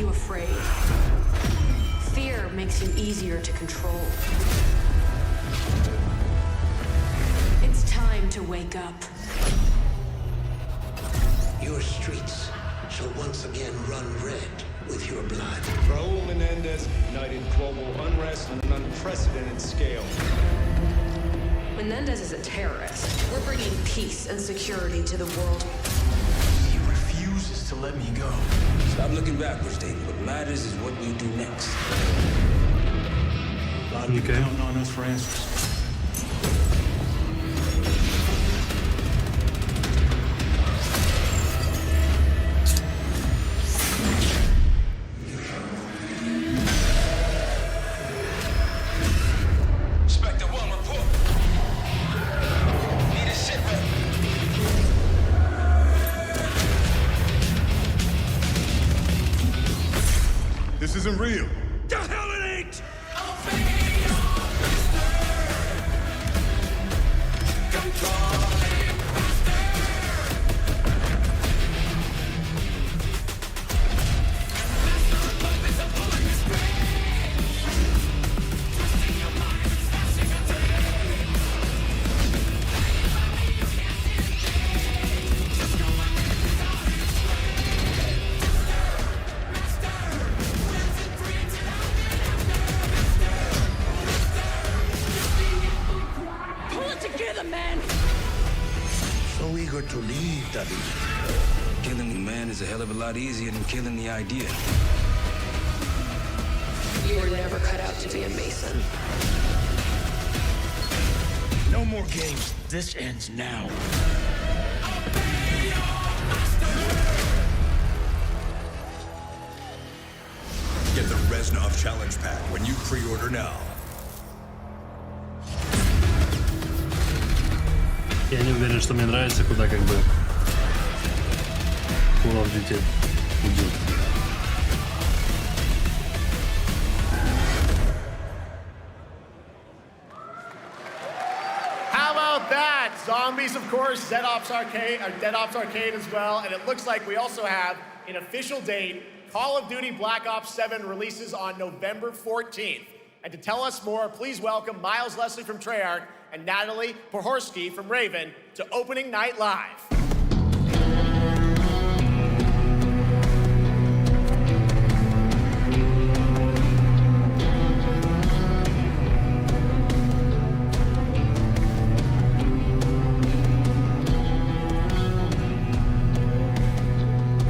you afraid. Fear makes you easier to control. It's time to wake up. Your streets shall once again run red with your blood. Raul Menendez ignited global unrest on an unprecedented scale. Menendez is a terrorist. We're bringing peace and security to the world. He refuses to let me go. Stop looking backwards, David. What matters is what we do next. A lot of people counting on us for answers. This isn't real. The hell it ain't! So eager to leave, David. Killing the man is a hell of a lot easier than killing the idea. You were never cut out to be a Mason. No more games. This ends now. Get the Reznov Challenge Pack when you pre-order now. Я не уверен, что мне нравится, куда как бы Call of Duty идет. How about that? Zombies, of course, Dead Ops Arcade as well, and it looks like we also have an official date. Call of Duty Black Ops 7 releases on November 14th. And to tell us more, please welcome Miles Leslie from Treyarch and Natalie Pohorsky from Raven to Opening Night Live.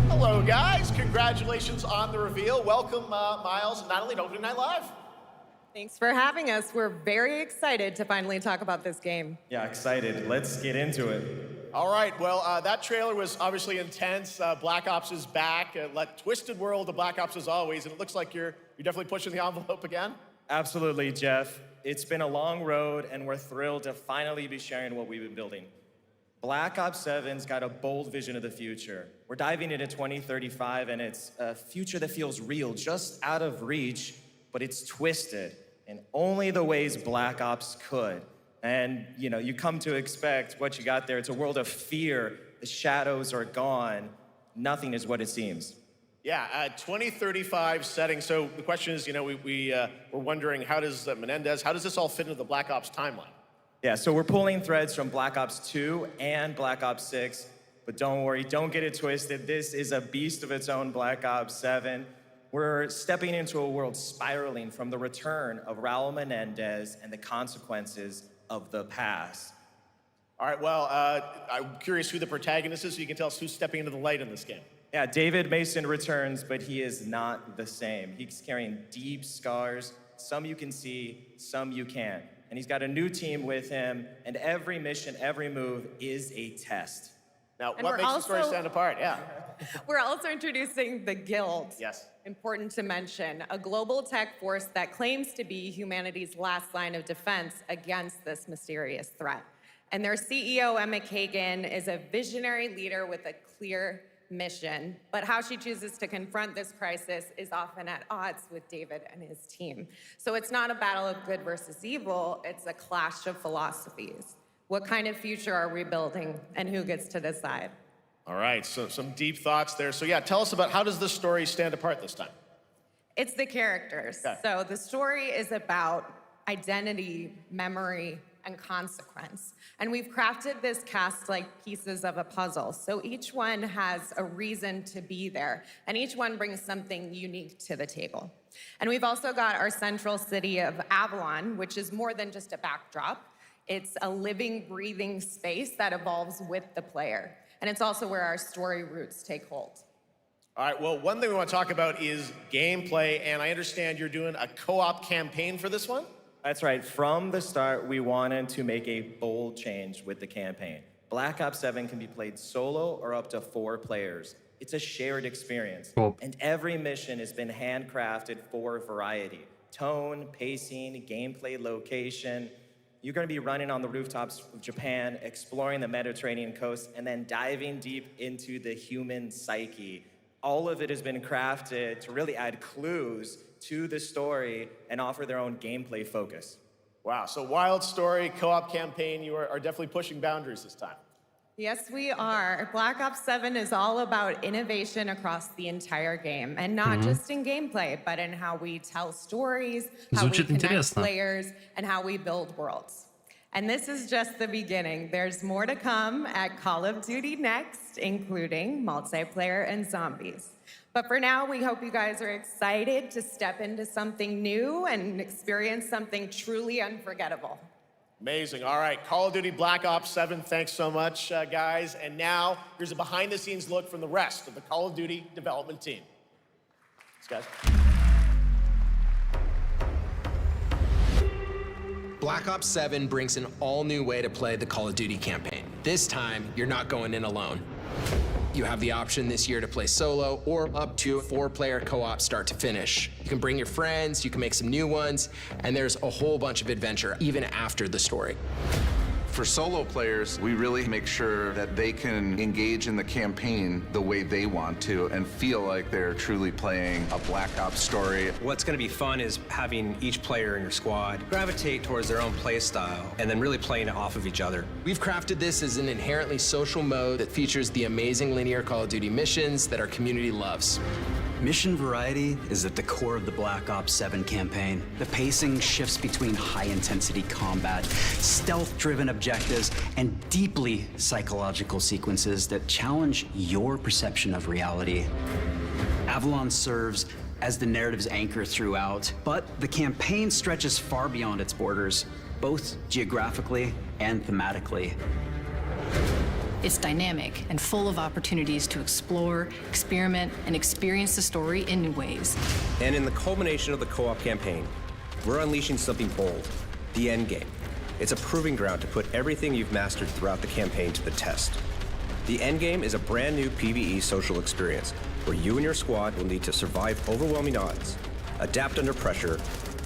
Hello, guys. Congratulations on the reveal. Welcome, Miles and Natalie to Opening Night Live. Thanks for having us. We're very excited to finally talk about this game. Yeah, excited. Let's get into it. All right, well, that trailer was obviously intense. Black Ops is back. Twisted world of Black Ops as always, and it looks like you're definitely pushing the envelope again. Absolutely, Jeff. It's been a long road, and we're thrilled to finally be sharing what we've been building. Black Ops 7's got a bold vision of the future. We're diving into 2035, and it's a future that feels real, just out of reach, but it's twisted in only the ways Black Ops could. And, you know, you come to expect what you got there. It's a world of fear. The shadows are gone. Nothing is what it seems. Yeah, 2035 setting. So the question is, you know, we're wondering, how does Menendez, how does this all fit into the Black Ops timeline? Yeah, so we're pulling threads from Black Ops 2 and Black Ops 6, but don't worry, don't get it twisted. This is a beast of its own, Black Ops 7. We're stepping into a world spiraling from the return of Raul Menendez and the consequences of the past. All right, well, I'm curious who the protagonist is, so you can tell us who's stepping into the light in this game. Yeah, David Mason returns, but he is not the same. He's carrying deep scars. Some you can see, some you can't. And he's got a new team with him, and every mission, every move is a test. Now, what makes the story stand apart? Yeah. We're also introducing the Guild. Yes. Important to mention, a global tech force that claims to be humanity's last line of defense against this mysterious threat. And their CEO, Emma Kagan, is a visionary leader with a clear mission, but how she chooses to confront this crisis is often at odds with David and his team. So it's not a battle of good versus evil, it's a clash of philosophies. What kind of future are we building, and who gets to decide? All right, so some deep thoughts there. So yeah, tell us about, how does this story stand apart this time? It's the characters. Okay. So the story is about identity, memory, and consequence. And we've crafted this cast like pieces of a puzzle. So each one has a reason to be there, and each one brings something unique to the table. And we've also got our central city of Avalon, which is more than just a backdrop. It's a living, breathing space that evolves with the player. And it's also where our story roots take hold. All right, well, one thing we want to talk about is gameplay, and I understand you're doing a co-op campaign for this one? That's right. From the start, we wanted to make a bold change with the campaign. Black Ops 7 can be played solo or up to 4 players. It's a shared experience. Cool. And every mission has been handcrafted for variety. Tone, pacing, gameplay, location. You're going to be running on the rooftops of Japan, exploring the Mediterranean coast, and then diving deep into the human psyche. All of it has been crafted to really add clues to the story and offer their own gameplay focus. Wow, so wild story, co-op campaign, you are definitely pushing boundaries this time. Yes, we are. Black Ops 7 is all about innovation across the entire game, and not just in gameplay, but in how we tell stories, how we Звучит connect интересно. players, and how we build worlds. And this is just the beginning. There's more to come at Call of Duty Next, including multiplayer and zombies. But for now, we hope you guys are excited to step into something new and experience something truly unforgettable. Amazing. All right, Call of Duty Black Ops 7, thanks so much, guys. And now, here's a behind-the-scenes look from the rest of the Call of Duty development team. Thanks, guys. Black Ops 7 brings an all-new way to play the Call of Duty campaign. This time, you're not going in alone. You have the option this year to play solo or up to 4-player co-op start to finish. You can bring your friends, you can make some new ones, and there's a whole bunch of adventure even after the story. For solo players, we really make sure that they can engage in the campaign the way they want to and feel like they're truly playing a Black Ops story. What's going to be fun is having each player in your squad gravitate towards their own play style and then really playing it off of each other. We've crafted this as an inherently social mode that features the amazing linear Call of Duty missions that our community loves. Mission variety is at the core of the Black Ops 7 campaign. The pacing shifts between high-intensity combat, stealth-driven objectives, and deeply psychological sequences that challenge your perception of reality. Avalon serves as the narrative's anchor throughout, but the campaign stretches far beyond its borders, both geographically and thematically. It's dynamic and full of opportunities to explore, experiment, and experience the story in new ways. And in the culmination of the co-op campaign, we're unleashing something bold, the end game. It's a proving ground to put everything you've mastered throughout the campaign to the test. The end game is a brand new PvE social experience where you and your squad will need to survive overwhelming odds, adapt under pressure,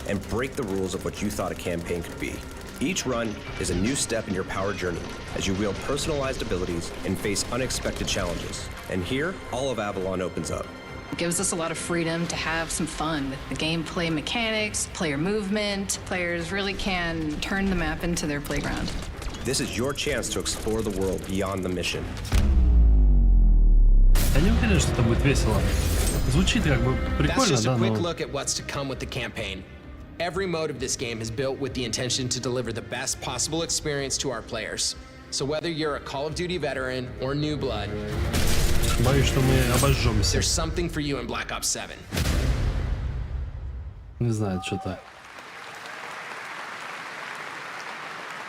and break the rules of what you thought a campaign could be. Each run is a new step in your power journey as you wield personalized abilities and face unexpected challenges. And here, all of Avalon opens up. It gives us a lot of freedom to have some fun with the gameplay mechanics, player movement. Players really can turn the map into their playground. This is your chance to explore the world beyond the mission. Я не уверен, что это будет весело. Звучит как бы That's прикольно, just да, a quick но... look at what's to come with the campaign. Every mode of this game is built with the intention to deliver the best possible experience to our players. So whether you're a Call of Duty veteran or new blood, Боюсь, что мы обожжемся. there's something for you in Black Ops 7. Не знаю, что-то.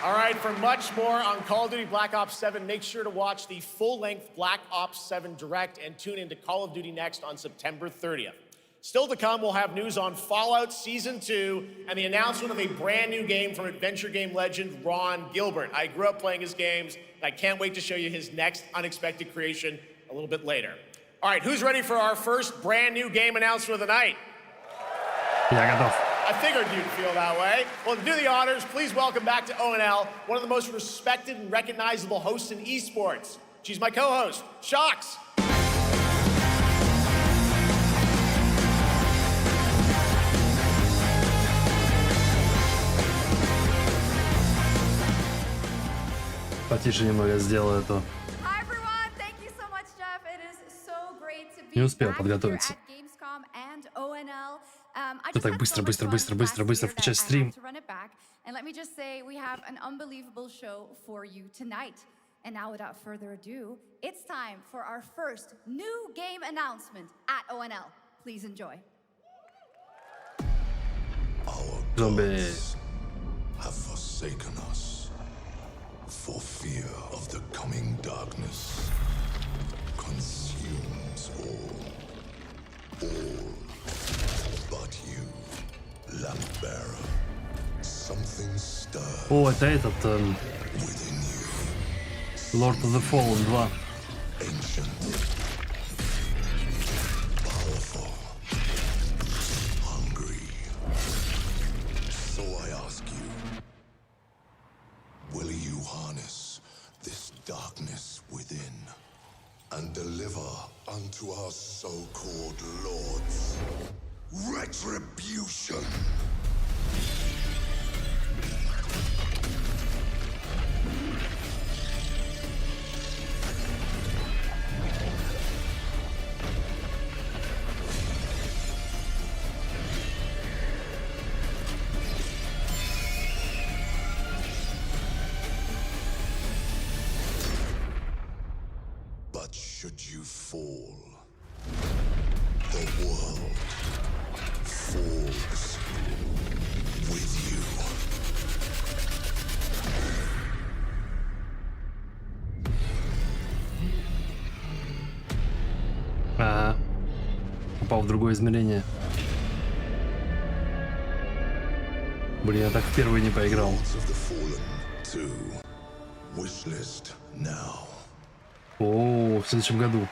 All right, for much more on Call of Duty Black Ops 7, make sure to watch the full-length Black Ops 7 Direct and tune into Call of Duty Next on September 30th. Still to come, we'll have news on Fallout Season 2 and the announcement of a brand new game from adventure game legend Ron Gilbert. I grew up playing his games, and I can't wait to show you his next unexpected creation a little bit later. All right, who's ready for our first brand new game announcement of the night? Я готов. I figured you'd feel that way. Well, to do the honors, please welcome back to ONL one of the most respected and recognizable hosts in esports. She's my co-host, Shox. Потише немного сделаю это. Hi everyone, thank you so much, Jeff. It is so great to Не be успел back here подготовиться. at GamesCom and ONL. Что так быстро включай стрим. To run it back, and let me just say we have an unbelievable show for you tonight. And now, without further ado, it's time for our first new game announcement at ONL. Please enjoy. Zombie. Have forsaken us for fear of the coming darkness consumes all but you, lamp bearer. Something stirs. О, это этот Lord of the Fallen 2. Ancient, powerful, hungry. So I ask you, will you harness this darkness within and deliver unto our so-called lords retribution? Should you fall, the world falls with you. Ага. Попал в другое измерение. Блин, я так в первый не поиграл. О, в следующем году.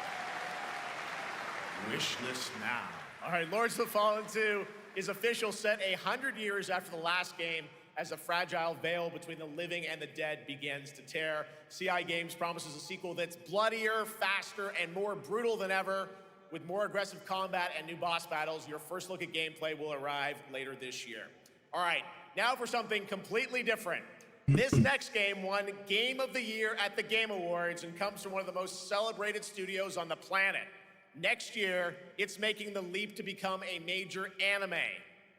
Wishlist now. All right, Lords of the Fallen 2 is official, set 100 years after the last game as the fragile veil between the living and the dead begins to tear. CI Games promises a sequel that's bloodier, faster, and more brutal than ever. With more aggressive combat and new boss battles, your first look at gameplay will arrive later this year. All right, now for something completely different. This next game won Game of the Year at the Game Awards and comes from one of the most celebrated studios on the planet. Next year, it's making the leap to become a major anime.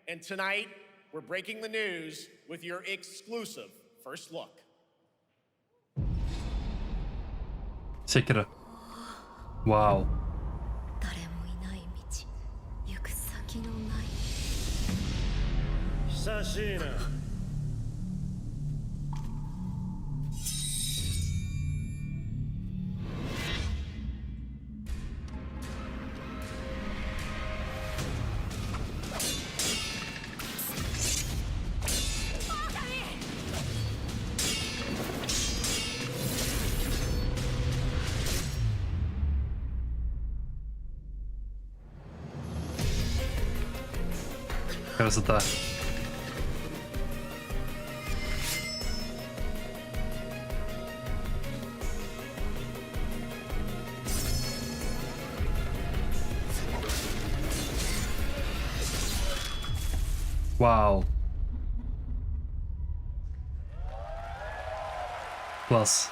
And tonight, we're breaking the news with your exclusive first look. Sekiro. Wow. Sashina. Красота. Вау. Класс.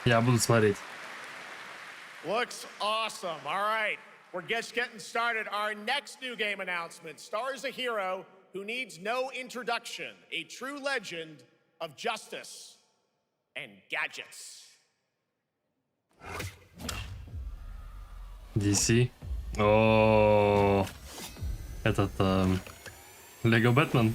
Я буду смотреть. Looks awesome. All right, we're just getting started. Our next new game announcement stars a hero who needs no introduction, a true legend of justice and gadgets. DC. О, этот Лего Бэтмен.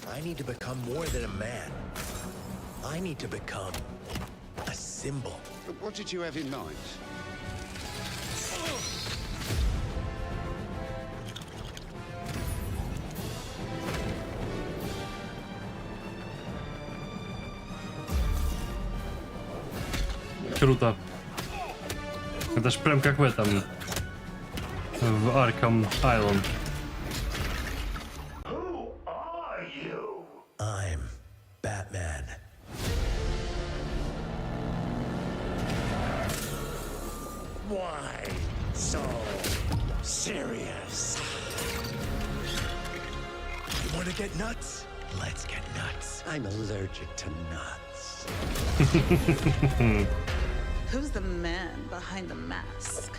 I need to become more than a man. I need to become a symbol. But what did you have in mind? Круто. Это ж прям как в этом, в Arkham Island. Who are you? I'm Batman. Why so serious. You want to get nuts? Let's get nuts. I'm allergic to nuts. Who's the man behind the mask?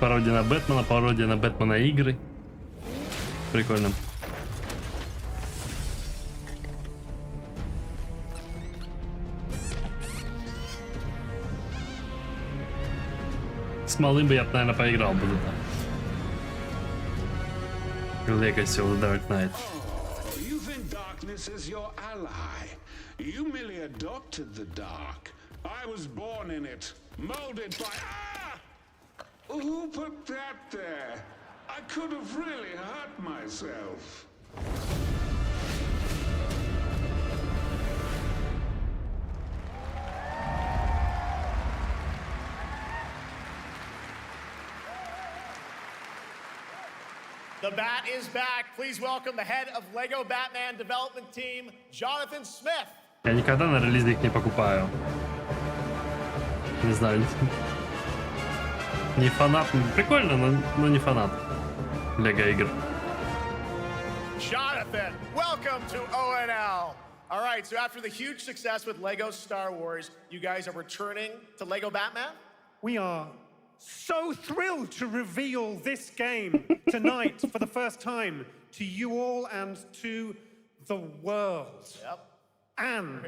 Пародия на Бэтмена, пародия на Бэтмена игры. Прикольно. С малым бы я, наверное, поиграл бы туда. Legacy of the Dark Knight. Oh, you think darkness is your ally? You merely adopted the dark. I was born in it, molded by... Ah! Who put that there? I could have really hurt myself. The Bat is back. Please welcome the head of Lego Batman development team, Jonathan Smith. Я никогда на релизе их не покупаю. Не знаю. Не фанат. Прикольно, но не фанат Лего игр. Jonathan, welcome to ONL. All right, so after the huge success with Lego Star Wars, you guys are returning to Lego Batman? We are so thrilled to reveal this game tonight for the first time to you all and to the world. Yep. And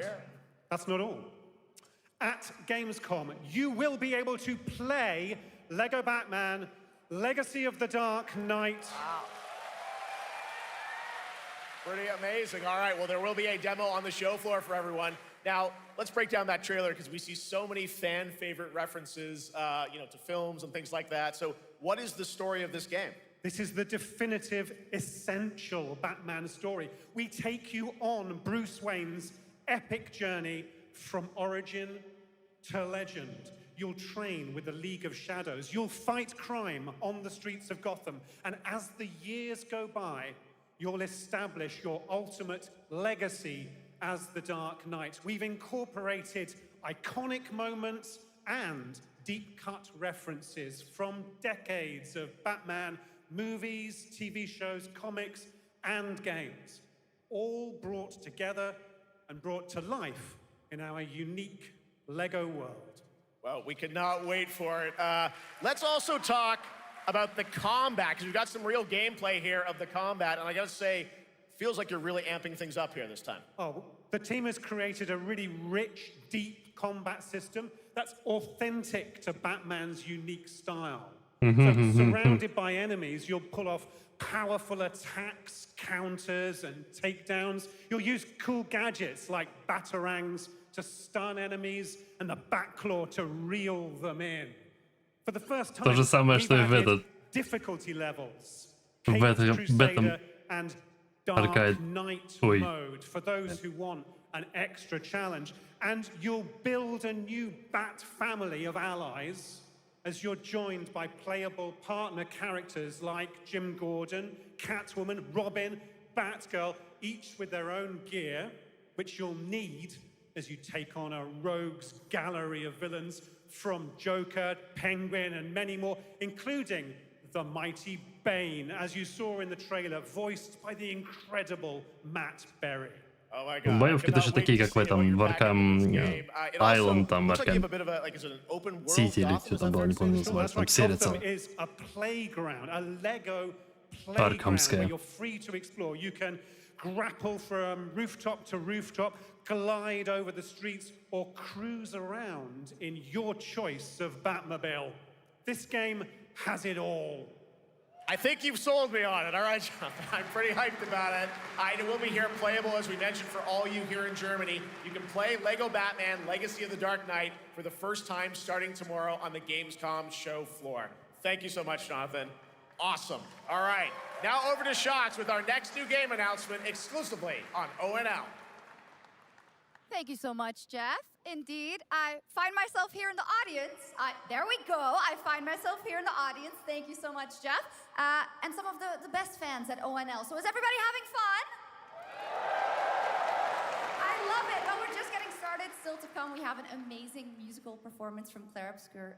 that's not all. At GamesCom, you will be able to play Lego Batman, Legacy of the Dark Knight. Wow. Pretty amazing. All right, well, there will be a demo on the show floor for everyone. Now, let's break down that trailer because we see so many fan favorite references, to films and things like that. So what is the story of this game? This is the definitive, essential Batman story. We take you on Bruce Wayne's epic journey from origin to legend. You'll train with the League of Shadows. You'll fight crime on the streets of Gotham. And as the years go by, you'll establish your ultimate legacy as the Dark Knight. We've incorporated iconic moments and deep-cut references from decades of Batman movies, TV shows, comics, and games, all brought together and brought to life in our unique Lego world. Well, we cannot wait for it. Let's also talk about the combat, because we've got some real gameplay here of the combat, and I gotta say, feels like you're really amping things up here this time. Oh, the team has created a really rich, deep combat system that's authentic to Batman's unique style. So surrounded by enemies, you'll pull off powerful attacks, counters, and takedowns. You'll use cool gadgets like batarangs to stun enemies and the Batclaw to reel them in. For the first time, То же самое, что и в этот. difficulty levels, В этом and Dark Knight mode for those who want an extra challenge. And you'll build a new Bat family of allies as you're joined by playable partner characters like Jim Gordon, Catwoman, Robin, Batgirl, each with their own gear, which you'll need as you take on a rogues gallery of villains from Joker, Penguin, and many more, including the mighty Bane, as you saw in the trailer, voiced by the incredible Matt Berry. Боевки точно такие, как в этом, в Arkham Island, там, Arkham City, или что там было, не помню, называется, там серия целая. Arkhamская. You're free to explore. You can grapple from rooftop to rooftop, glide over the streets, or cruise around in your choice of Batmobile. This game has it all. I think you've sold me on it. All right, Jonathan, I'm pretty hyped about it. It will be here playable, as we mentioned, for all you here in Germany. You can play Lego Batman Legacy of the Dark Knight for the first time starting tomorrow on the GamesCom show floor. Thank you so much, Jonathan. Awesome. All right, now over to Shots with our next new game announcement exclusively on ONL. Thank you so much, Jeff. Indeed, I find myself here in the audience. There we go. I find myself here in the audience. Thank you so much, Jeff. And some of the best fans at ONL. So is everybody having fun? I love it. Well, we're just getting started. Still to come, we have an amazing musical performance from Claire Obscure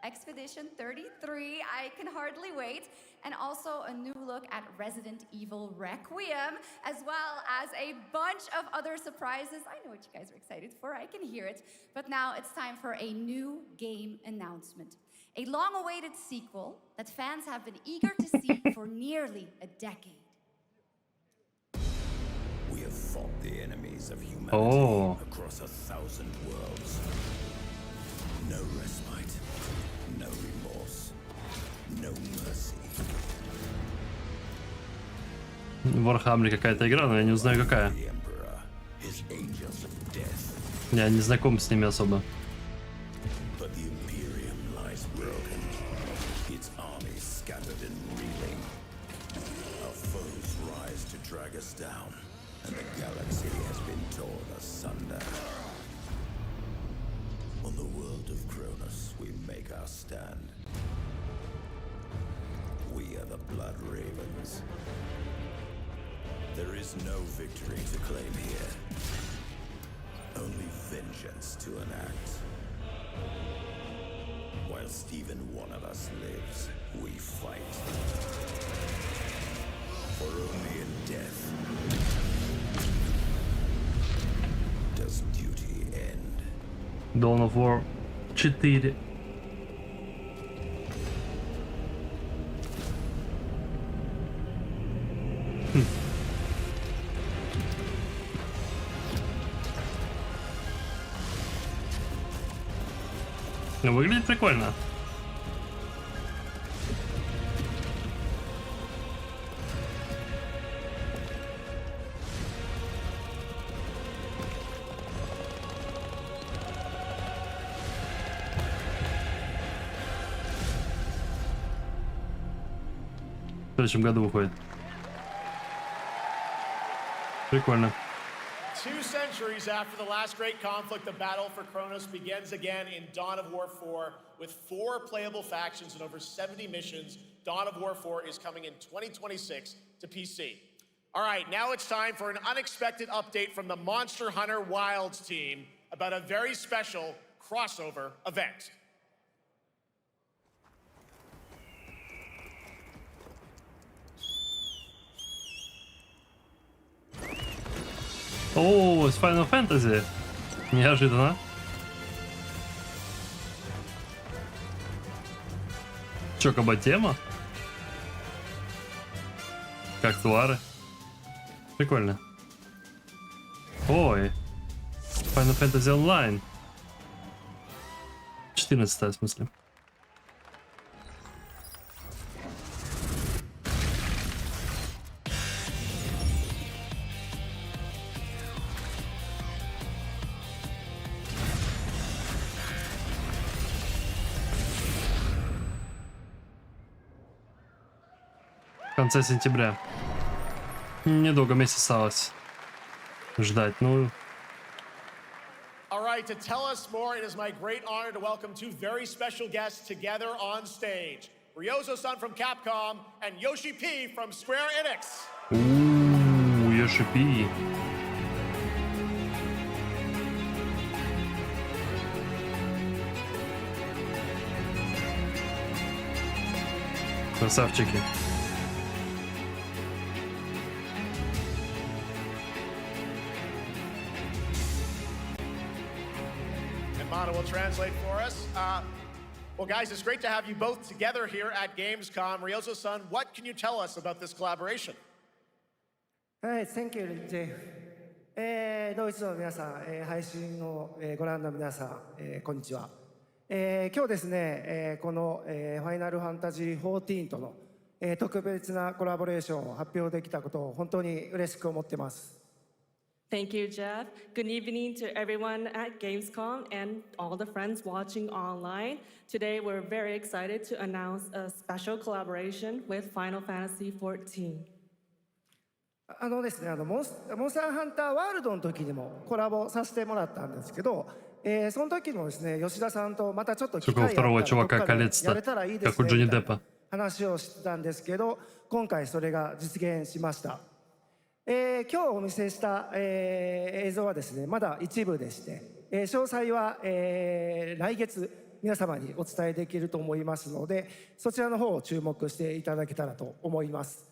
Expedition 33. I can hardly wait. And also a new look at Resident Evil Requiem, as well as a bunch of other surprises. I know what you guys are excited for. I can hear it. But now it's time for a new game announcement. A long-awaited sequel that fans have been eager to see for nearly a decade. We have fought the enemies of humanity across 1,000 worlds. No respite, no remorse, no mercy. В Warhammer какая-то игра, но я не знаю какая. Я не знаком с ними особо. But the Imperium lies broken, its armies scattered and reeling. Our foes rise to drag us down, and the galaxy has been torn asunder. On the world of Kronos, we make our stand. We are the Blood Ravens. There is no victory to claim here. Only vengeance to enact. Whilst even one of us lives, we fight. For only in death does duty end. Dawn of War 4. Ну, выглядит прикольно. В следующем году выходит. Прикольно. 2 centuries after the last great conflict, the battle for Kronos begins again in Dawn of War 4 with 4 playable factions and over 70 missions. Dawn of War 4 is coming in 2026 to PC. All right, now it's time for an unexpected update from the Monster Hunter Wilds team about a very special crossover event. О, с Final Fantasy. Неожиданно. Чокоба тема. Как твары. Прикольно. Ой. Final Fantasy Online. 14 в смысле. В конце сентября. Недолго месяц осталось ждать. Ну. All right, to tell us more, it is my great honor to welcome 2 very special guests together on stage. Ryozo-san from Capcom and Yoshi P from Square Enix. Ooh, Yoshi P. Красавчики. Mana will translate for us. Well, guys, it's great to have you both together here at GamesCom. Ryozo-san, what can you tell us about this collaboration? Hi, thank you, Jeff. ドイツの皆さん、配信をご覧の皆さん、こんにちは。今日ですね、このファイナルファンタジー14との特別なコラボレーションを発表できたことを本当に嬉しく思ってます。Thank you, Jeff. Good evening to everyone at Gamescom and all the friends watching online. Today, we're very excited to announce a special collaboration with Final Fantasy XIV. ですね、モンスターハンターワールドの時にもコラボさせてもらったんですけど、その時もですね、吉田さんとまたちょっと機 Сука, у 会があ второго ったらどっ чувака かで колец-то, やれたらいいで как す у ね Джонни みたい Деппа. な話をしてたんですけど、今回それが実現しました。今日お見せした、映像はですね、まだ一部でして、詳細は、来月皆様にお伝えできると思いますので、そちらの方を注目していただけたらと思います。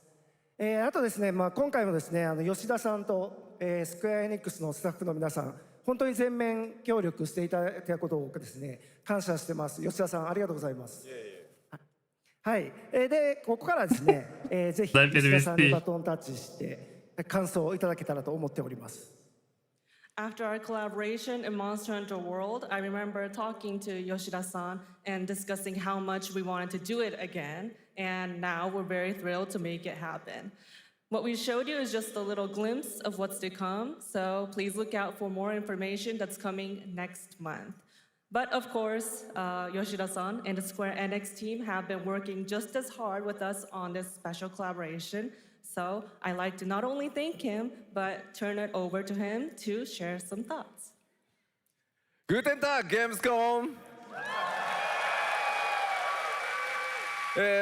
あとですね、今回もですね、吉田さんと、スクエアエニックスのスタッフの皆さん、本当に全面協力していただいたことをですね、感謝してます。吉田さん、ありがとうございます。はい、でここからですね、ぜひ吉田さんにバトンタッチして感想をいただけたらと思っております。After our collaboration in Monster Hunter World, I remember talking to Yoshida-san and discussing how much we wanted to do it again, and now we're very thrilled to make it happen. What we showed you is just a little glimpse of what's to come, so please look out for more information that's coming next month. But of course, Yoshida-san and the Square Enix team have been working just as hard with us on this special collaboration. So I'd like to not only thank him, but turn it over to him to share some thoughts. Guten Tag, GamesCom!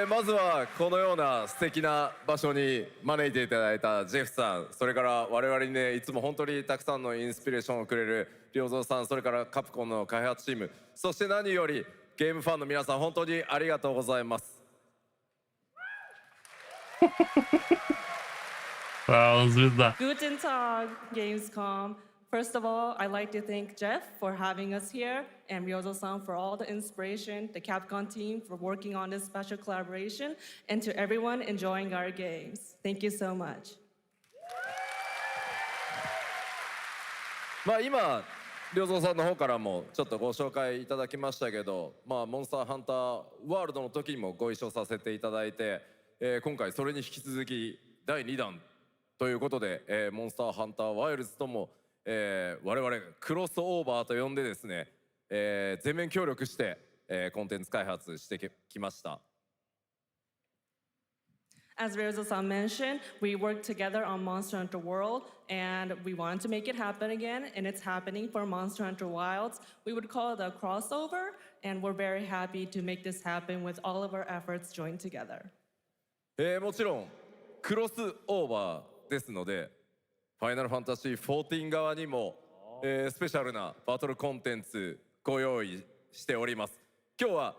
まずはこのような素敵な場所に招いていただいたジェフさん、それから我々にね、いつも本当にたくさんのインスピレーションをくれる良三さん、それからカプコンの開発チーム、そして何よりゲームファンの皆さん、本当にありがとうございます。Wow, звезда. Guten Tag, Gamescom. First of all, I'd like to thank Jeff for having us here and Ryozo-san for all the inspiration, the Capcom team for working on this special collaboration, and to everyone enjoying our games. Thank you so much. 今、良三さんの方からもちょっとご紹介いただきましたけど、モンスターハンターワールドの時にもご一緒させていただいて、今回それに引き続き第2弾ということで、モンスターハンターワイルズとも、我々クロスオーバーと呼んでですね、全面協力して、コンテンツ開発してきました。As Ryozo-san mentioned, we worked together on Monster Hunter World, and we wanted to make it happen again, and it's happening for Monster Hunter Wilds. We would call it a crossover, and we're very happy to make this happen with all of our efforts joined together. もちろんクロスオーバーですので、ファイナルファンタジー14側にも、スペシャルなバトルコンテンツご用意しております。今日は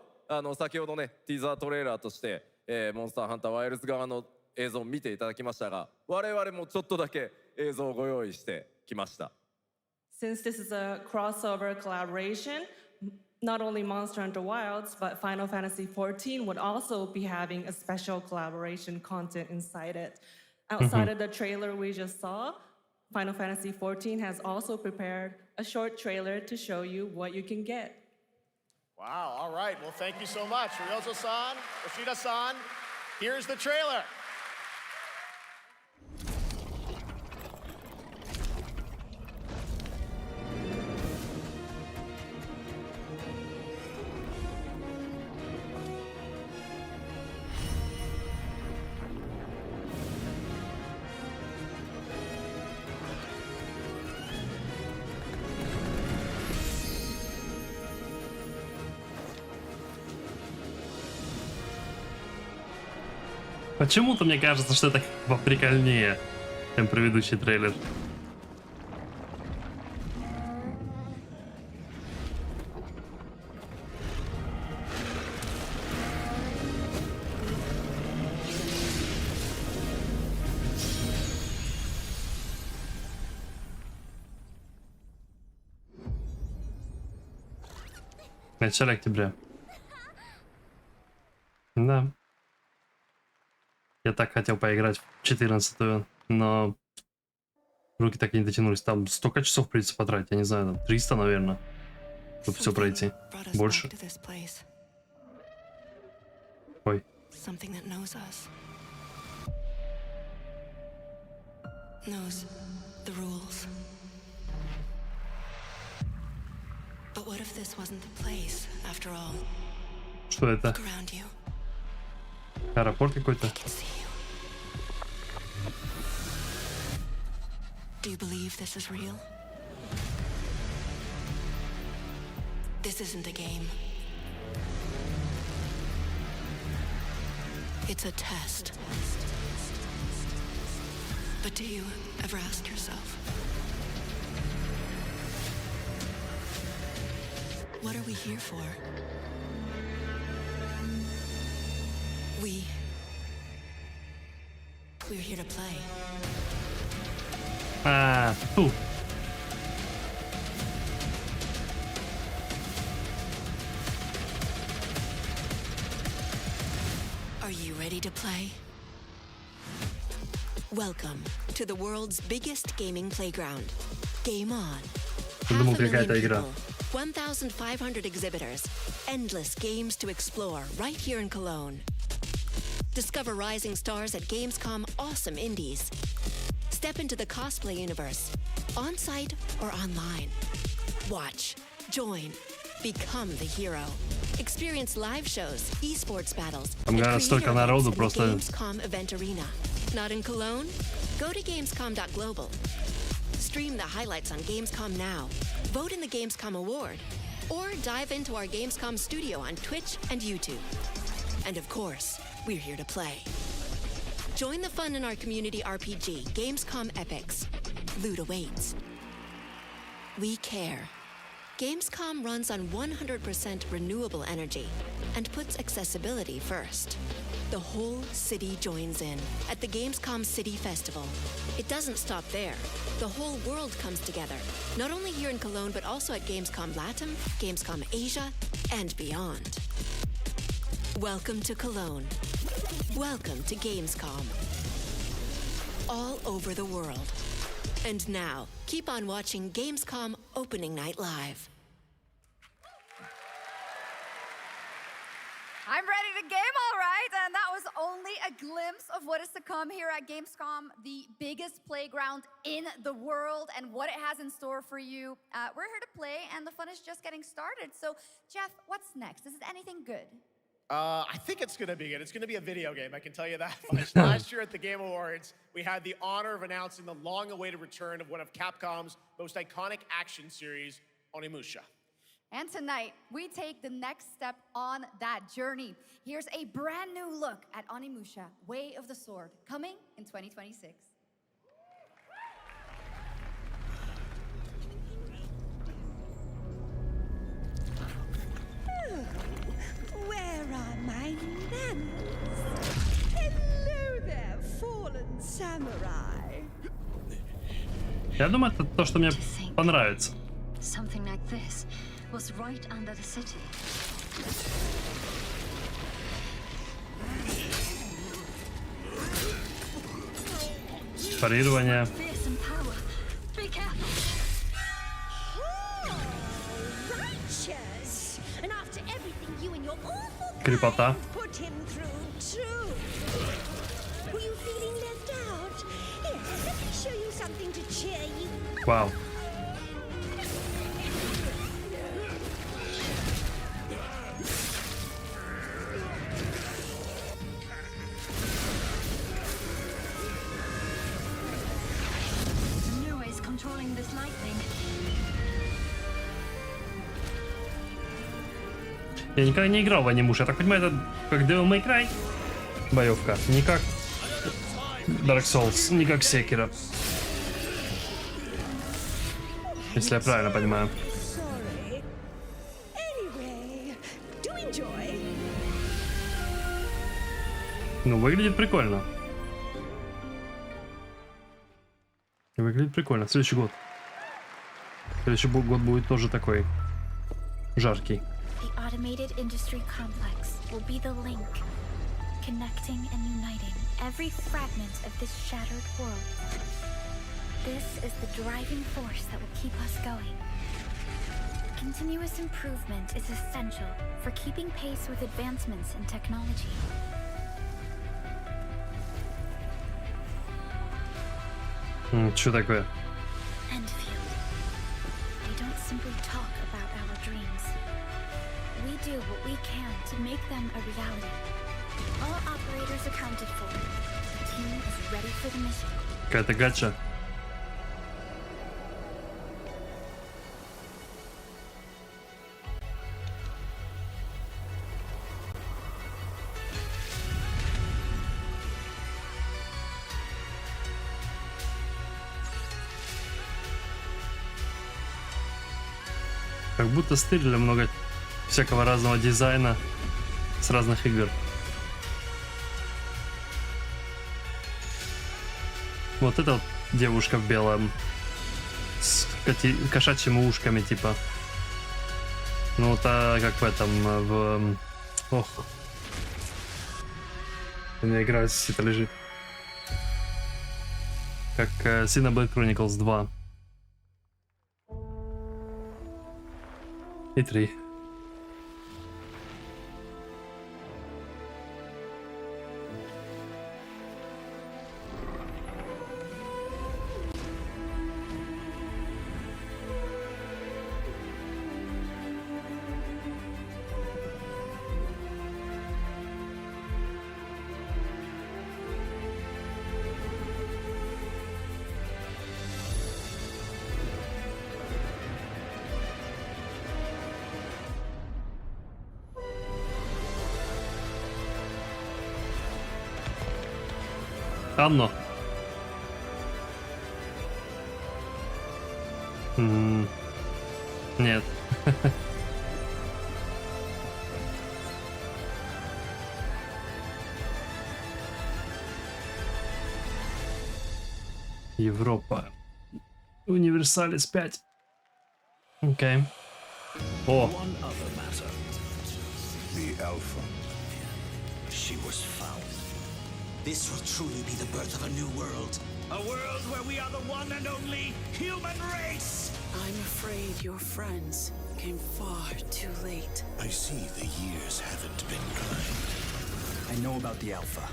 先ほどねティーザートレーラーとして、モンスターハンターワイルズ側の映像を見ていただきましたが、我々もちょっとだけ映像をご用意してきました。Since this is a crossover collaboration, not only Monster Hunter Wilds, but Final Fantasy XIV would also be having a special collaboration content inside it. Outside of the trailer we just saw, Final Fantasy XIV has also prepared a short trailer to show you what you can get. Wow, all right. Well, thank you so much. Ryozo-san, Yoshida-san, here's the trailer. Почему-то мне кажется, что это поприкольнее, чем предыдущий трейлер. В начале октября. Да. Я так хотел поиграть в 14-ю, но руки так и не дотянулись. Там столько часов придется потратить, я не знаю, там 300, наверное, чтобы все пройти. Больше. Ой. Что это? Аэропорт какой-то? Do you believe this is real? This isn't a game. It's a test. But do you ever ask yourself, what are we here for? We're here to play. Фу. Are you ready to play? Welcome to the world's biggest gaming playground. Game on. Half a million people, 1,500 exhibitors, endless games to explore right here in Cologne. Discover rising stars at GamesCom Awesome Indies. Step into the cosplay universe, on-site or online. Watch, join, become the hero. Experience live shows, esports battles, and столько народу the просто. GamesCom event arena. Not in Cologne? Go to gamescom.global. Stream the highlights on Gamescom Now. Vote in the Gamescom Award. Or dive into our Gamescom studio on Twitch and YouTube. And of course, we're here to play. Join the fun in our community RPG, Gamescom Epics. Loot awaits. We care. Gamescom runs on 100% renewable energy and puts accessibility first. The whole city joins in at the Gamescom City Festival. It doesn't stop there. The whole world comes together, not only here in Cologne, but also at Gamescom Latam, Gamescom Asia, and beyond. Welcome to Cologne. Welcome to Gamescom. All over the world. And now, keep on watching Gamescom Opening Night Live. I'm ready to game, all right, and that was only a glimpse of what is to come here at Gamescom, the biggest playground in the world, and what it has in store for you. We're here to play, and the fun is just getting started. So, Jeff, what's next? Is it anything good? I think it's going to be good. It's going to be a video game, I can tell you that much. Last year at the Game Awards, we had the honor of announcing the long-awaited return of one of Capcom's most iconic action series, Onimusha. And tonight, we take the next step on that journey. Here's a brand new look at Onimusha, Way of the Sword, coming in 2026. Where are my manners? Hello there, fallen samurai. Я думаю, это то, что мне понравится. Something like this was right under the city. Парирование. Fearsome power. Be careful. Righteous. And after everything you and your awful Крепота. put him through too. Were you feeling left out? Here, let me show you something to cheer you. Вау. New ways controlling this lightning. Я никогда не играл в Анимуш. Я так понимаю, это как Devil May Cry боевка. Не как Dark Souls, не как Sekiro. Если я правильно понимаю. Sorry. Anyway, do enjoy. Ну, выглядит прикольно. Выглядит прикольно. Следующий год. Следующий год будет тоже такой жаркий. The automated industry complex will be the link, connecting and uniting every fragment of this shattered world. This is the driving force that will keep us going. Continuous improvement is essential for keeping pace with advancements in technology. Что такое? Enfield. They don't simply talk about our dreams. We do what we can to make them a reality. All operators accounted for. The team is ready for the mission. Какая-то гача. Как будто стырили много всякого разного дизайна с разных игр. Вот эта вот девушка в белом с кошачьими ушками типа. Ну та как в этом ох. У меня игра сито лежит. Как Синий Джедай Chronicles 2 и 3. Анно. Нет. Европа. Универсалис 5. Окей. О. One other matter. The Alpha. She was found. This will truly be the birth of a new world. A world where we are the one and only human race! I'm afraid your friends came far too late. I see the years haven't been kind. I know about the Alpha.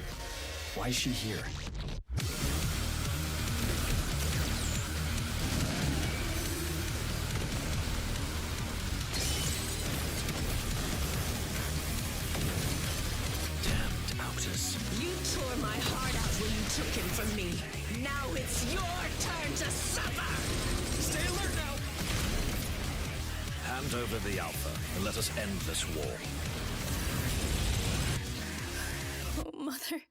Why is she here? You tore my heart out when you took him from me. Now it's your turn to suffer! Stay alert now! Hand over the Alpha and let us end this war. Oh, Mother.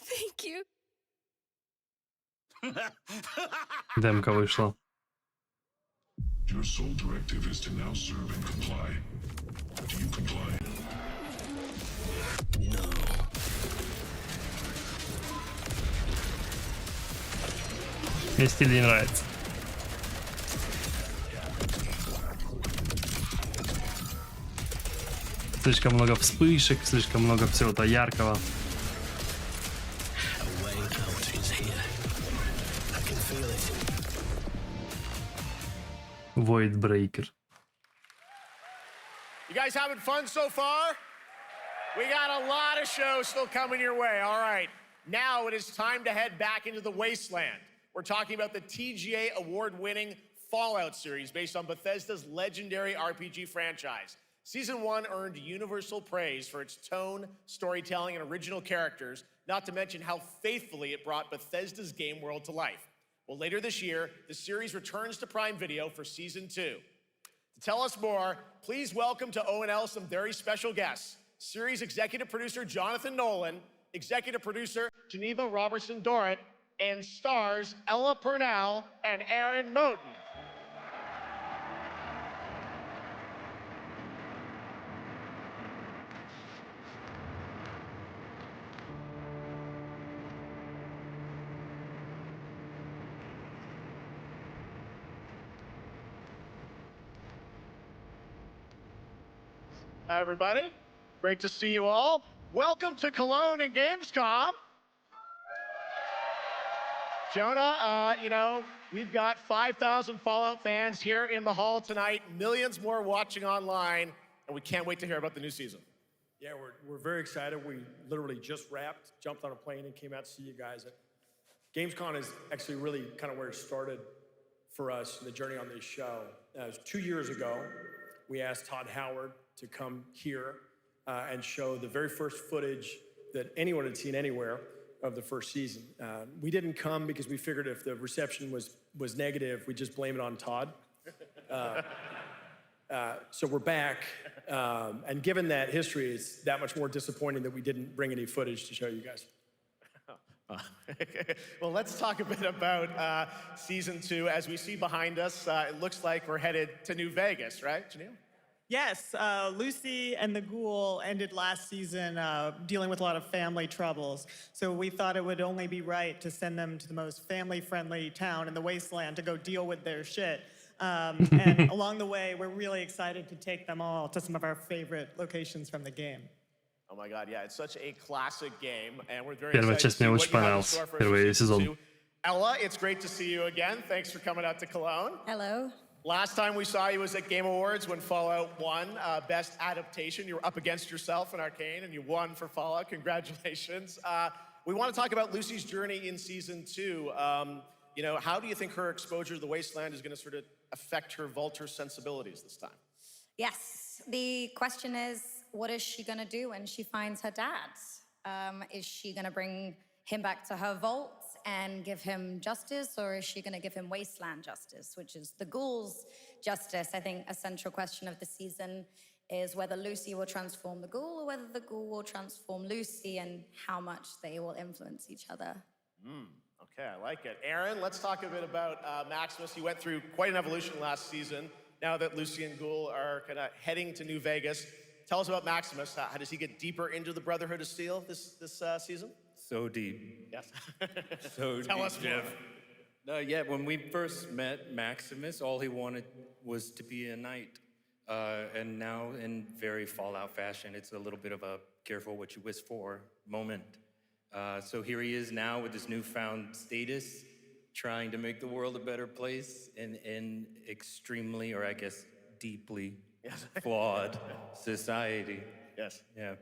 Thank you. Демка вышла. Your sole directive is to now serve and comply. Do you comply? No. Мне стиль не нравится. Слишком много вспышек, слишком много всего-то яркого. Void Breaker. You guys having fun so far? We got a lot of shows still coming your way. All right, now it is time to head back into the wasteland. We're talking about the TGA award-winning Fallout series based on Bethesda's legendary RPG franchise. Season 1 earned universal praise for its tone, storytelling, and original characters, not to mention how faithfully it brought Bethesda's game world to life. Well, later this year, the series returns to Prime Video for Season 2. To tell us more, please welcome to ONL some very special guests. Series executive producer Jonathan Nolan, executive producer Geneva Robertson-Dorrit, and stars Ella Purnell and Aaron Moten. Hi, everybody. Great to see you all. Welcome to Cologne and GamesCom. Jonah, you know, we've got 5,000 Fallout fans here in the hall tonight, millions more watching online, and we can't wait to hear about the new season. Yeah, we're very excited. We literally just wrapped, jumped on a plane, and came out to see you guys. GamesCom is actually really kind of where it started for us, the journey on this show. It was 2 years ago. We asked Todd Howard to come here and show the very first footage that anyone had seen anywhere of the first season. We didn't come because we figured if the reception was negative, we'd just blame it on Todd. So we're back, and given that history, it's that much more disappointing that we didn't bring any footage to show you guys. Well, let's talk a bit about Season 2. As we see behind us, it looks like we're headed to New Vegas, right, Janelle? Yes, Lucy and the Ghoul ended last season dealing with a lot of family troubles. So we thought it would only be right to send them to the most family-friendly town in the wasteland to go deal with their shit. And along the way, we're really excited to take them all to some of our favorite locations from the game. Oh my God, yeah, it's such a classic game, and we're very Первая excited to часть see мне what очень you have in понравилась. store for us for Первый Season сезон. 2. Ella, it's great to see you again. Thanks for coming out to Cologne. Hello. Last time we saw you was at Game Awards when Fallout won Best Adaptation. You were up against yourself in Arcane, and you won for Fallout. Congratulations. We want to talk about Lucy's journey in Season 2. You know, how do you think her exposure to the Wasteland is going to sort of affect her Vulture sensibilities this time? Yes, the question is, what is she gonna do when she finds her dad? Is she gonna bring him back to her vault and give him justice, or is she gonna give him wasteland justice, which is the Ghoul's justice? I think a central question of the season is whether Lucy will transform the Ghoul or whether the Ghoul will transform Lucy, and how much they will influence each other. Okay, I like it. Aaron, let's talk a bit about Maximus. He went through quite an evolution last season. Now that Lucy and Ghoul are kind of heading to New Vegas, tell us about Maximus. How does he get deeper into the Brotherhood of Steel this season? So deep. Yes. So Tell deep, us more. Jeff. Yeah, when we first met Maximus, all he wanted was to be a knight. And now, in very Fallout fashion, it's a little bit of a careful what you wish for moment. So here he is now with his newfound status, trying to make the world a better place in extremely, or I guess deeply, flawed society. Yes. Yeah.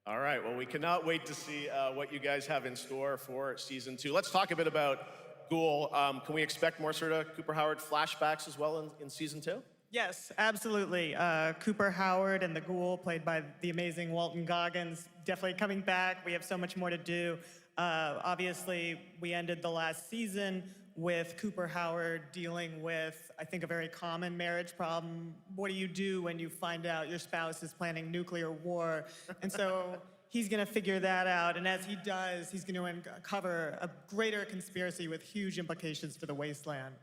All right, well, we cannot wait to see what you guys have in store for Season 2. Let's talk a bit about Ghoul. Can we expect more sort of Cooper Howard flashbacks as well in Season 2? Yes, absolutely. Cooper Howard and the Ghoul, played by the amazing Walton Goggins, definitely coming back. We have so much more to do. Obviously, we ended the last season with Cooper Howard dealing with, I think, a very common marriage problem. What do you do when you find out your spouse is planning nuclear war? And so he's going to figure that out. And as he does, he's going to uncover a greater conspiracy with huge implications for the Wasteland.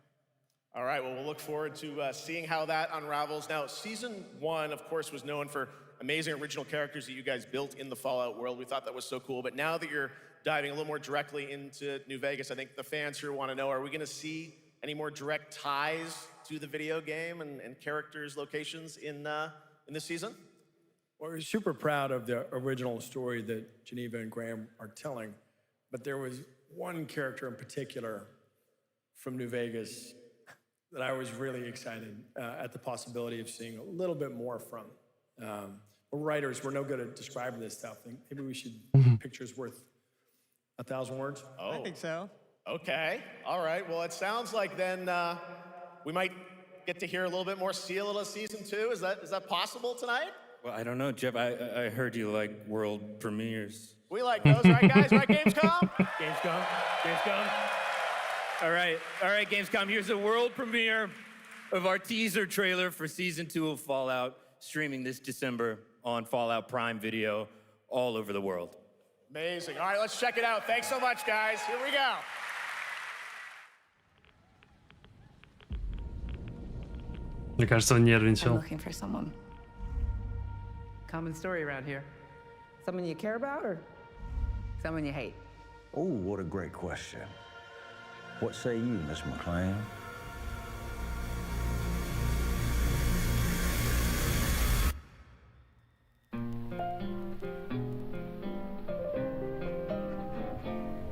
All right, well, we'll look forward to seeing how that unravels. Now, Season 1, of course, was known for amazing original characters that you guys built in the Fallout world. We thought that was so cool. But now that you're diving a little more directly into New Vegas, I think the fans here want to know, are we going to see any more direct ties to the video game and characters, locations in this season? Well, we're super proud of the original story that Geneva and Graham are telling. But there was one character in particular from New Vegas that I was really excited at the possibility of seeing a little bit more from. We're writers, we're no good at describing this stuff. Maybe we should, pictures worth 1,000 words? Oh. I think so. Okay, all right. Well, it sounds like then we might get to hear a little bit more Seal of Season 2. Is that possible tonight? Well, I don't know, Jeff. I heard you like world premieres. We like those, right, guys? Right, Gamescom? Gamescom. All right, Gamescom. Here's a world premiere of our teaser trailer for Season 2 of Fallout, streaming this December on Fallout Prime Video all over the world. Amazing. All right, let's check it out. Thanks so much, guys. Here we go. Мне кажется, он I'm нервничал. looking for someone. Common story around here. Someone you care about or someone you hate? Oh, what a great question. What say you, Miss McLean?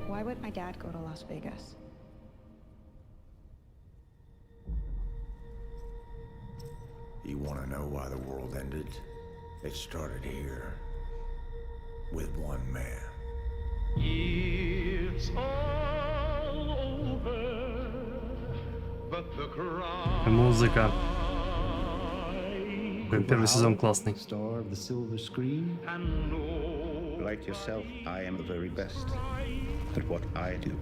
Why would my dad go to Las Vegas? You want to know why the world ended? It started here with one man. It's all over, but the cry. Музыка. Первый сезон классный. Star of the silver screen. Like yourself, I am the very best at what I do.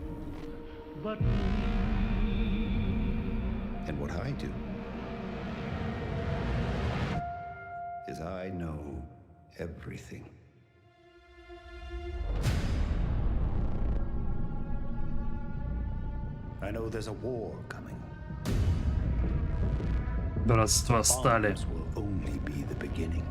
And what I do is I know everything. I know there's a war coming. Братство стали. Bombs will only be the beginning.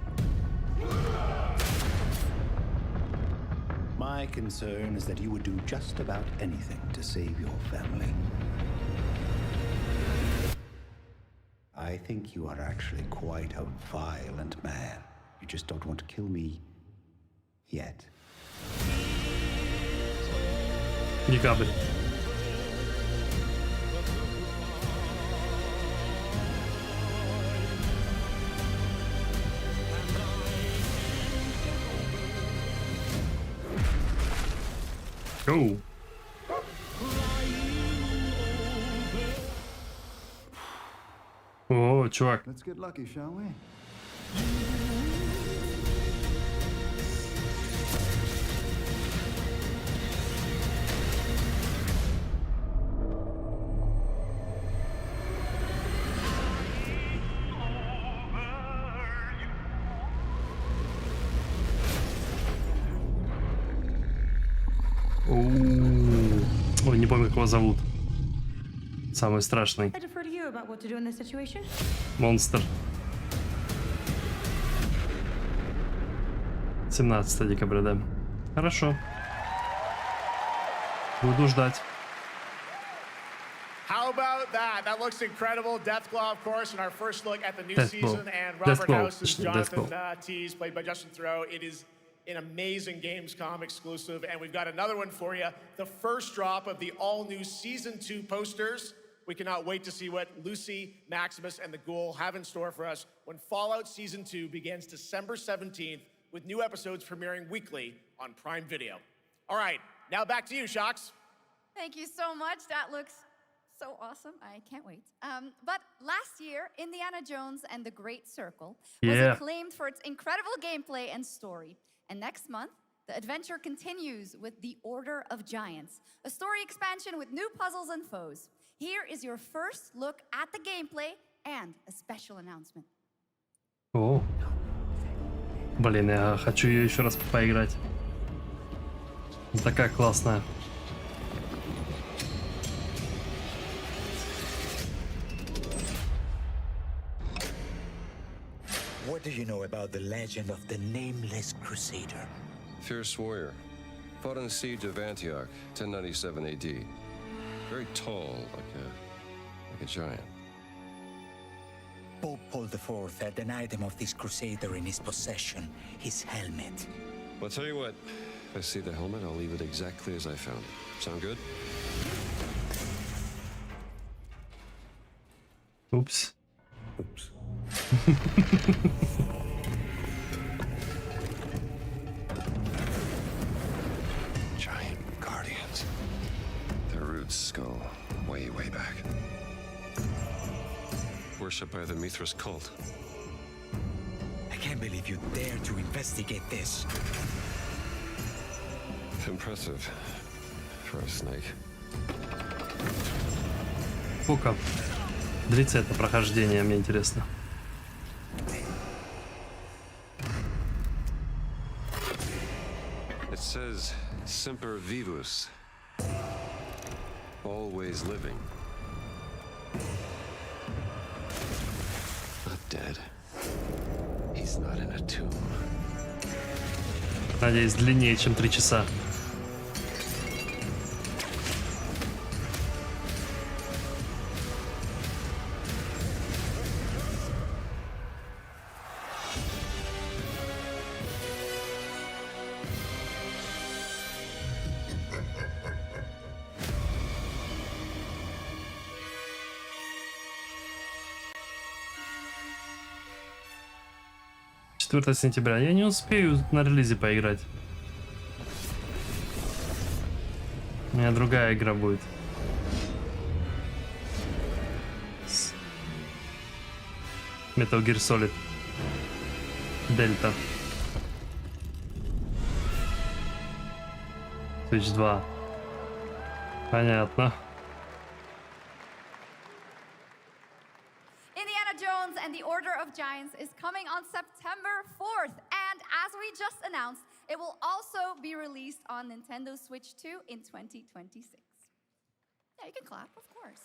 My concern is that you would do just about anything to save your family. I think you are actually quite a violent man. You just don't want to kill me yet. Декабрь. Оу. О, чувак. Let's get lucky, shall we? Ой, не помню, как его зовут. Самый страшный. I defer to you about what to do in this situation. Монстр. 17 декабря, да. Хорошо. Буду ждать. How about that? That looks incredible. Deathclaw, of course, in our first look at the new Deathclaw. season. And Robert Deathclaw. House's Deathclaw. Jonathan Tease, played by Justin Theroux. It is an amazing GamesCom exclusive. And we've got another one for you. The first drop of the all-new Season 2 posters. We cannot wait to see what Lucy, Maximus, and the Ghoul have in store for us when Fallout Season 2 begins December 17th with new episodes premiering weekly on Prime Video. All right, now back to you, Shox. Thank you so much. That looks so awesome. I can't wait. But last year, Indiana Jones and the Great Circle was acclaimed for its incredible gameplay and story. And next month, the adventure continues with The Order of Giants, a story expansion with new puzzles and foes. Here is your first look at the gameplay and a special announcement. О. Блин, я хочу ее еще раз поиграть. Такая классная. What do you know about the legend of the Nameless Crusader? Fierce warrior. Fought in the siege of Antioch, 1097 AD. Very tall, like a giant. Pope Paul IV had an item of this crusader in his possession, his helmet. Well, I'll tell you what. If I see the helmet, I'll leave it exactly as I found it. Sound good? Oops. Oops. Giant guardians. Their roots go way, way back. Worshipped by the Mithras cult. I can't believe you dare to investigate this. Impressive for a snake. Сколько длится это прохождение, мне интересно. It says Semper Vivus. Always living. Not dead. He's not in a tomb. Надеюсь, длиннее, чем 3 часа. «4 сентября». Я не успею на релизе поиграть. У меня другая игра будет. Metal Gear Solid. Delta. Switch 2. Понятно. Indiana Jones and the Order of Giants is coming on September 4th. And as we just announced, it will also be released on Nintendo Switch 2 in 2026. Yeah, you can clap, of course.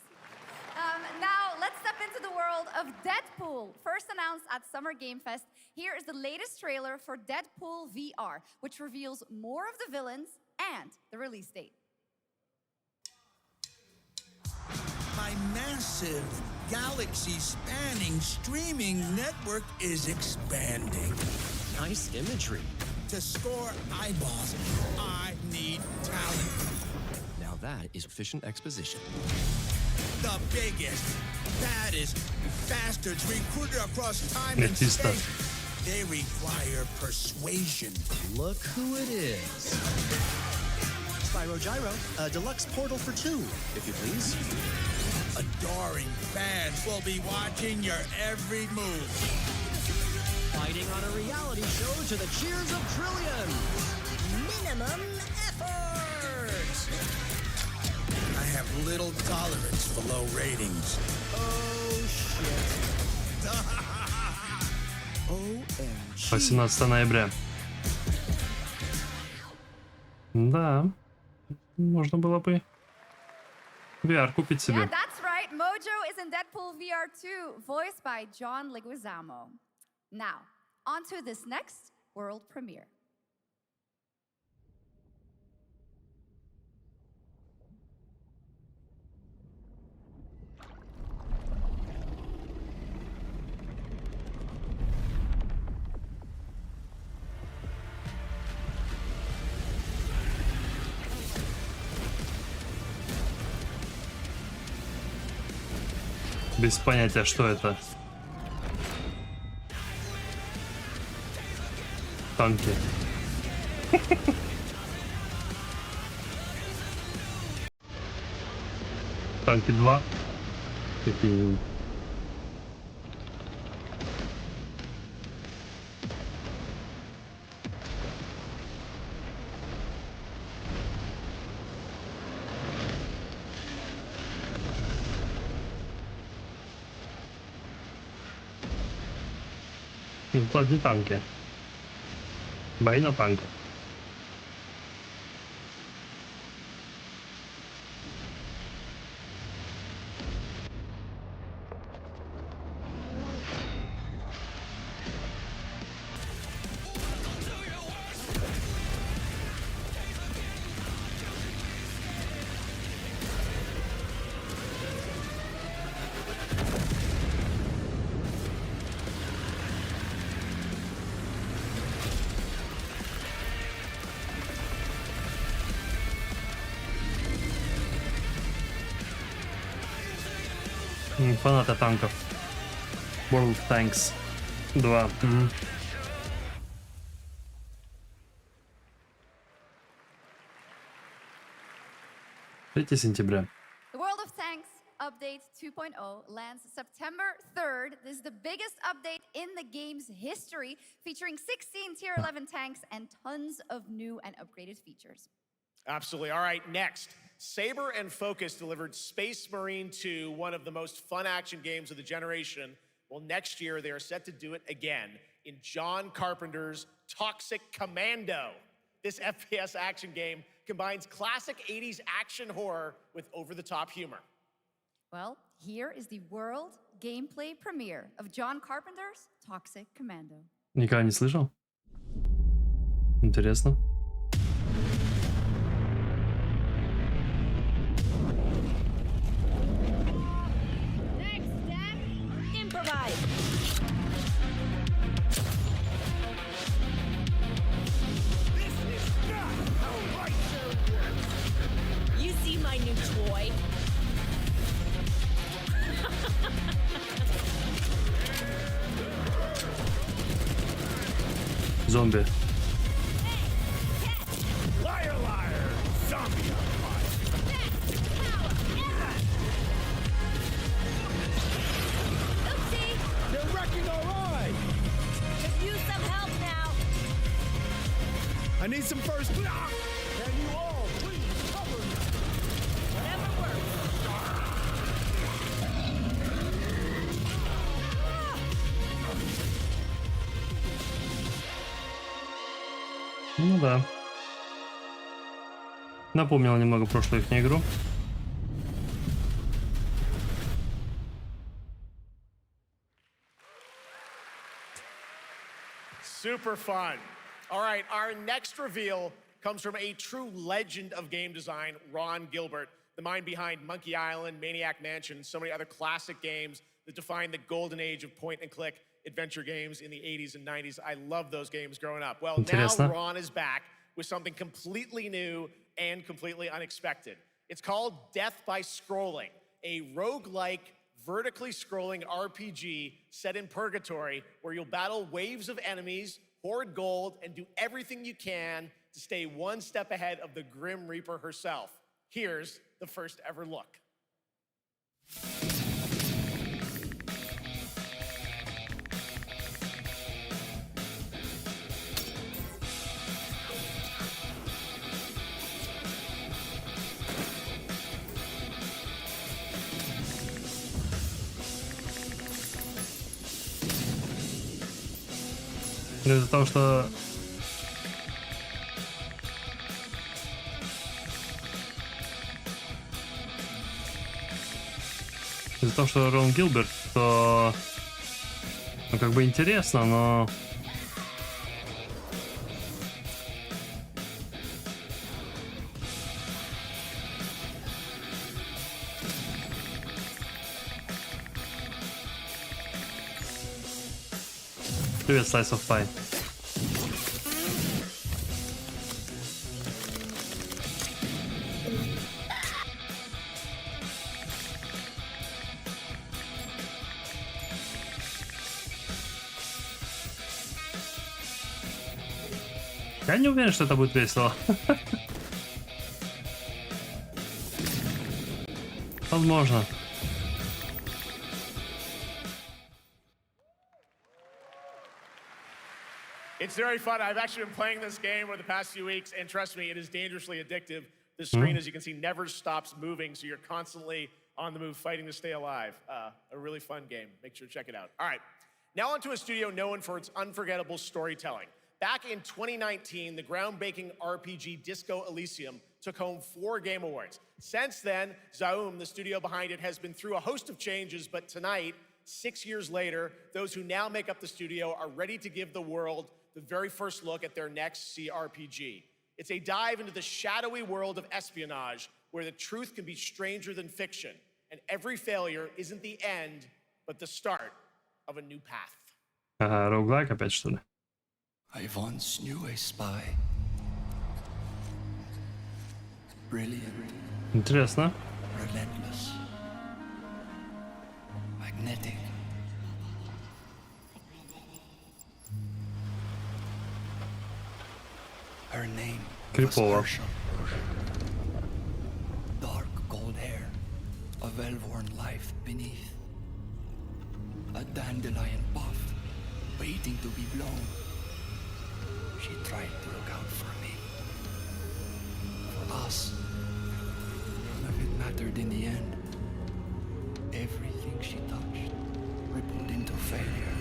Now, let's step into the world of Deadpool. First announced at Summer Game Fest, here is the latest trailer for Deadpool VR, which reveals more of the villains and the release date. My massive, galaxy-spanning streaming network is expanding. Nice imagery. To score eyeballs, I need talent. Now that is efficient exposition. The biggest, baddest bastards recruited across time and space. They require persuasion. Look who it is. Spyro Gyro, a deluxe portal for 2, if you please. Adoring fans will be watching your every move. Fighting on a reality show to the cheers of trillions. Minimum effort. I have little tolerance for low ratings. Oh, shit. OMG. 18 ноября. Да, можно было бы VR купить себе. Yeah, that's right. Mojo is in Deadpool VR 2, voiced by John Leguizamo. Now, on to this next world premiere. Без понятия, что это. Танки. Танки 2. Какие? Не танки. Бои на танках. Фанаты танков. World Tanks 2. 3 сентября. The World of Tanks Update 2.0 lands September 3rd. This is the biggest update in the game's history, featuring 16 Tier 11 tanks and tons of new and upgraded features. Absolutely. All right, next. Saber and Focus delivered Space Marine 2, one of the most fun action games of the generation. Well, next year, they are set to do it again in John Carpenter's Toxic Commando. This FPS action game combines classic 80s action horror with over-the-top humor. Well, here is the world gameplay premiere of John Carpenter's Toxic Commando. Никогда не слышал? Интересно. You see my new toy? Зомби. Liar, liar, zombie on fire. Oopsie! They're wrecking our ride. Could use some help now. I need some first. Can you all please cover me? Whatever works. Ну да. Напомнил немного прошлую их игру. Super fun. All right, our next reveal comes from a true legend of game design, Ron Gilbert, the mind behind Monkey Island, Maniac Mansion, and so many other classic games that defined the golden age of point-and-click adventure games in the 80s and 90s. I loved those games growing up. Well, now Ron is back with something completely new and completely unexpected. It's called Death by Scrolling, a roguelike, vertically scrolling RPG set in purgatory where you'll battle waves of enemies, hoard gold, and do everything you can to stay one step ahead of the Grim Reaper herself. Here's the first ever look. Ну, из-за того, что... Из-за того, что Рон Гилберт, то... Ну, как бы интересно, но... Привет, Slice of Pie. Я не уверен, что это будет весело. Возможно. It's very fun. I've actually been playing this game over the past few weeks, and trust me, it is dangerously addictive. The screen, as you can see, never stops moving, so you're constantly on the move, fighting to stay alive. A really fun game. Make sure to check it out. All right, now onto a studio known for its unforgettable storytelling. Back in 2019, the groundbreaking RPG Disco Elysium took home 4 Game Awards. Since then, Zaum, the studio behind it, has been through a host of changes, but tonight, 6 years later, those who now make up the studio are ready to give the world the very first look at their next CRPG. It's a dive into the shadowy world of espionage, where the truth can be stranger than fiction, and every failure isn't the end, but the start of a new path. Ага, роуглайк опять, что ли? I once knew a spy. Brilliant. Интересно. Relentless. Magnetic. Her name was Herschel. Dark gold hair, a well-worn life beneath. A dandelion puff, waiting to be blown. She tried to look out for me. For us. None of it mattered in the end. Everything she touched rippled into failure.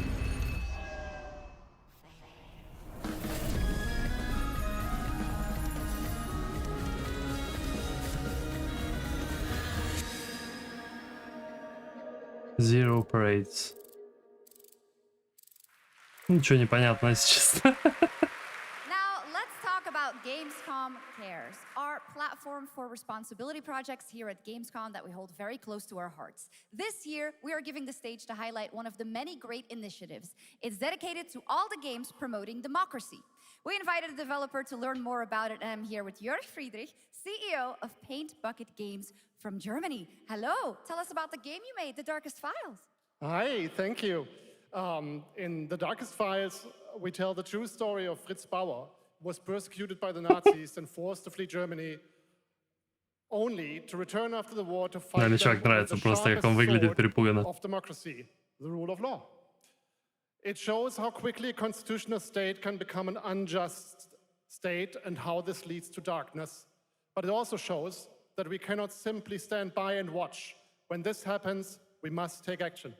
Zero Parades. Ничего не понятно, если честно. Now, let's talk about GamesCom Cares, our platform for responsibility projects here at GamesCom that we hold very close to our hearts. This year, we are giving the stage to highlight one of the many great initiatives. It's dedicated to all the games promoting democracy. We invited a developer to learn more about it, and I'm here with Jörg Friedrich, CEO of Paint Bucket Games from Germany. Hello, tell us about the game you made, The Darkest Files. Hi, thank you. In The Darkest Files, we tell the true story of Fritz Bauer, who was persecuted by the Nazis and forced to flee Germany, only to return after the war to fight Мне чувак нравится просто, как он выглядит перепуганно. of democracy, the rule of law. It shows how quickly a constitutional state can become an unjust state and how this leads to darkness. But it also shows that we cannot simply stand by and watch. When this happens, we must take action.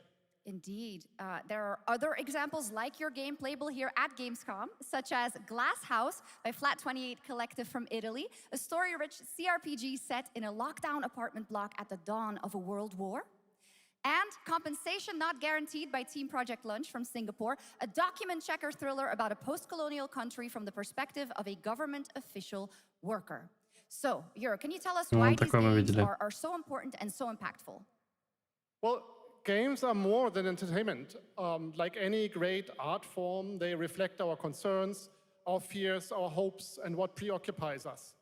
Indeed. There are other examples like your game playable here at Gamescom, such as Glass House by Flat 28 Collective from Italy, a story-rich CRPG set in a lockdown apartment block at the dawn of a world war. And compensation not guaranteed by Team Project Lunch from Singapore, a document checker thriller about a post-colonial country from the perspective of a government official worker. So, Jur, can you tell us why these games are so important and so impactful? Well, games are more than entertainment. Like any great art form, they reflect our concerns, our fears, our hopes, and what preoccupies us.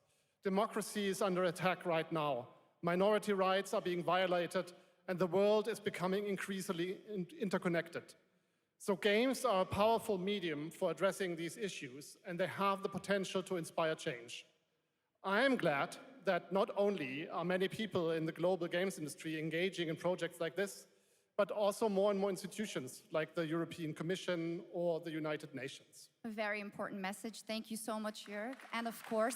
Democracy is under attack right now. Minority rights are being violated, and the world is becoming increasingly interconnected. So games are a powerful medium for addressing these issues, and they have the potential to inspire change. I am glad that not only are many people in the global games industry engaging in projects like this, but also more and more institutions like the European Commission or the United Nations. A very important message. Thank you so much, Jörg. And of course,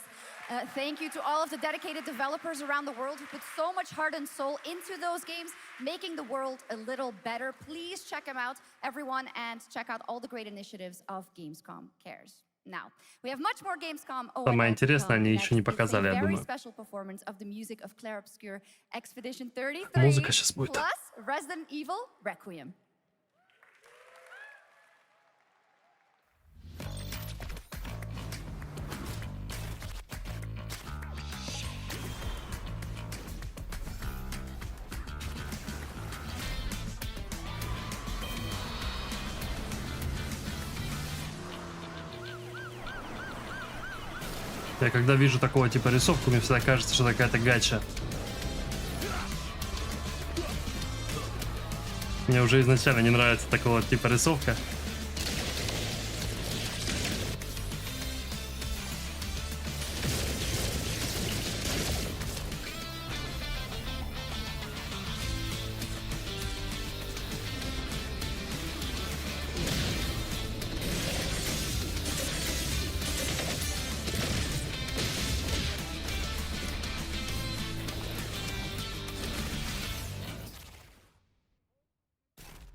thank you to all of the dedicated developers around the world who put so much heart and soul into those games, making the world a little better. Please check them out, everyone, and check out all the great initiatives of Gamescom Cares. Now, we have much more Gamescom. Самое интересное они еще не показали, я думаю. Special performance of the music of Clair Obscur Expedition 33 Музыка сейчас будет. plus Resident Evil Requiem. Я когда вижу такого типа рисовку, мне всегда кажется, что какая-то гача. Мне уже изначально не нравится такого типа рисовка.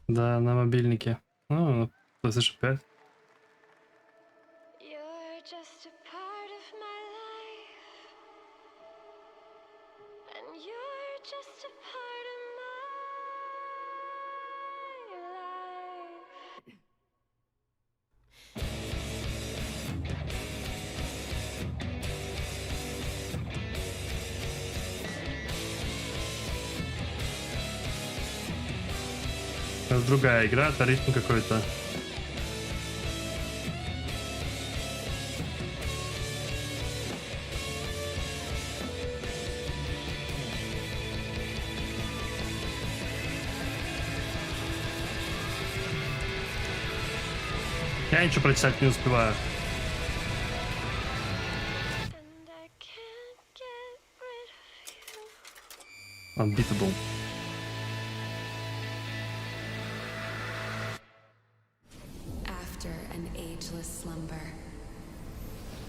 Да, на мобильнике. Ну, PlayStation 5. Это другая игра, это ритм какой-то. Я ничего прочитать не успеваю. Unbeatable. After an ageless slumber,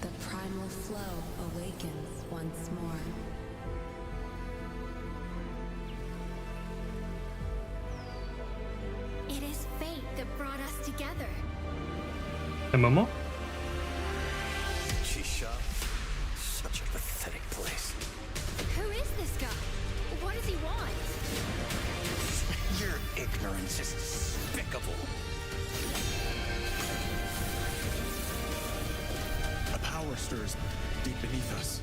the primal flow awakens once more. It is fate that brought us together. ММО? Shisha, such a pathetic place. Who is this guy? What does he want? Your ignorance is despicable. A power stirs deep beneath us.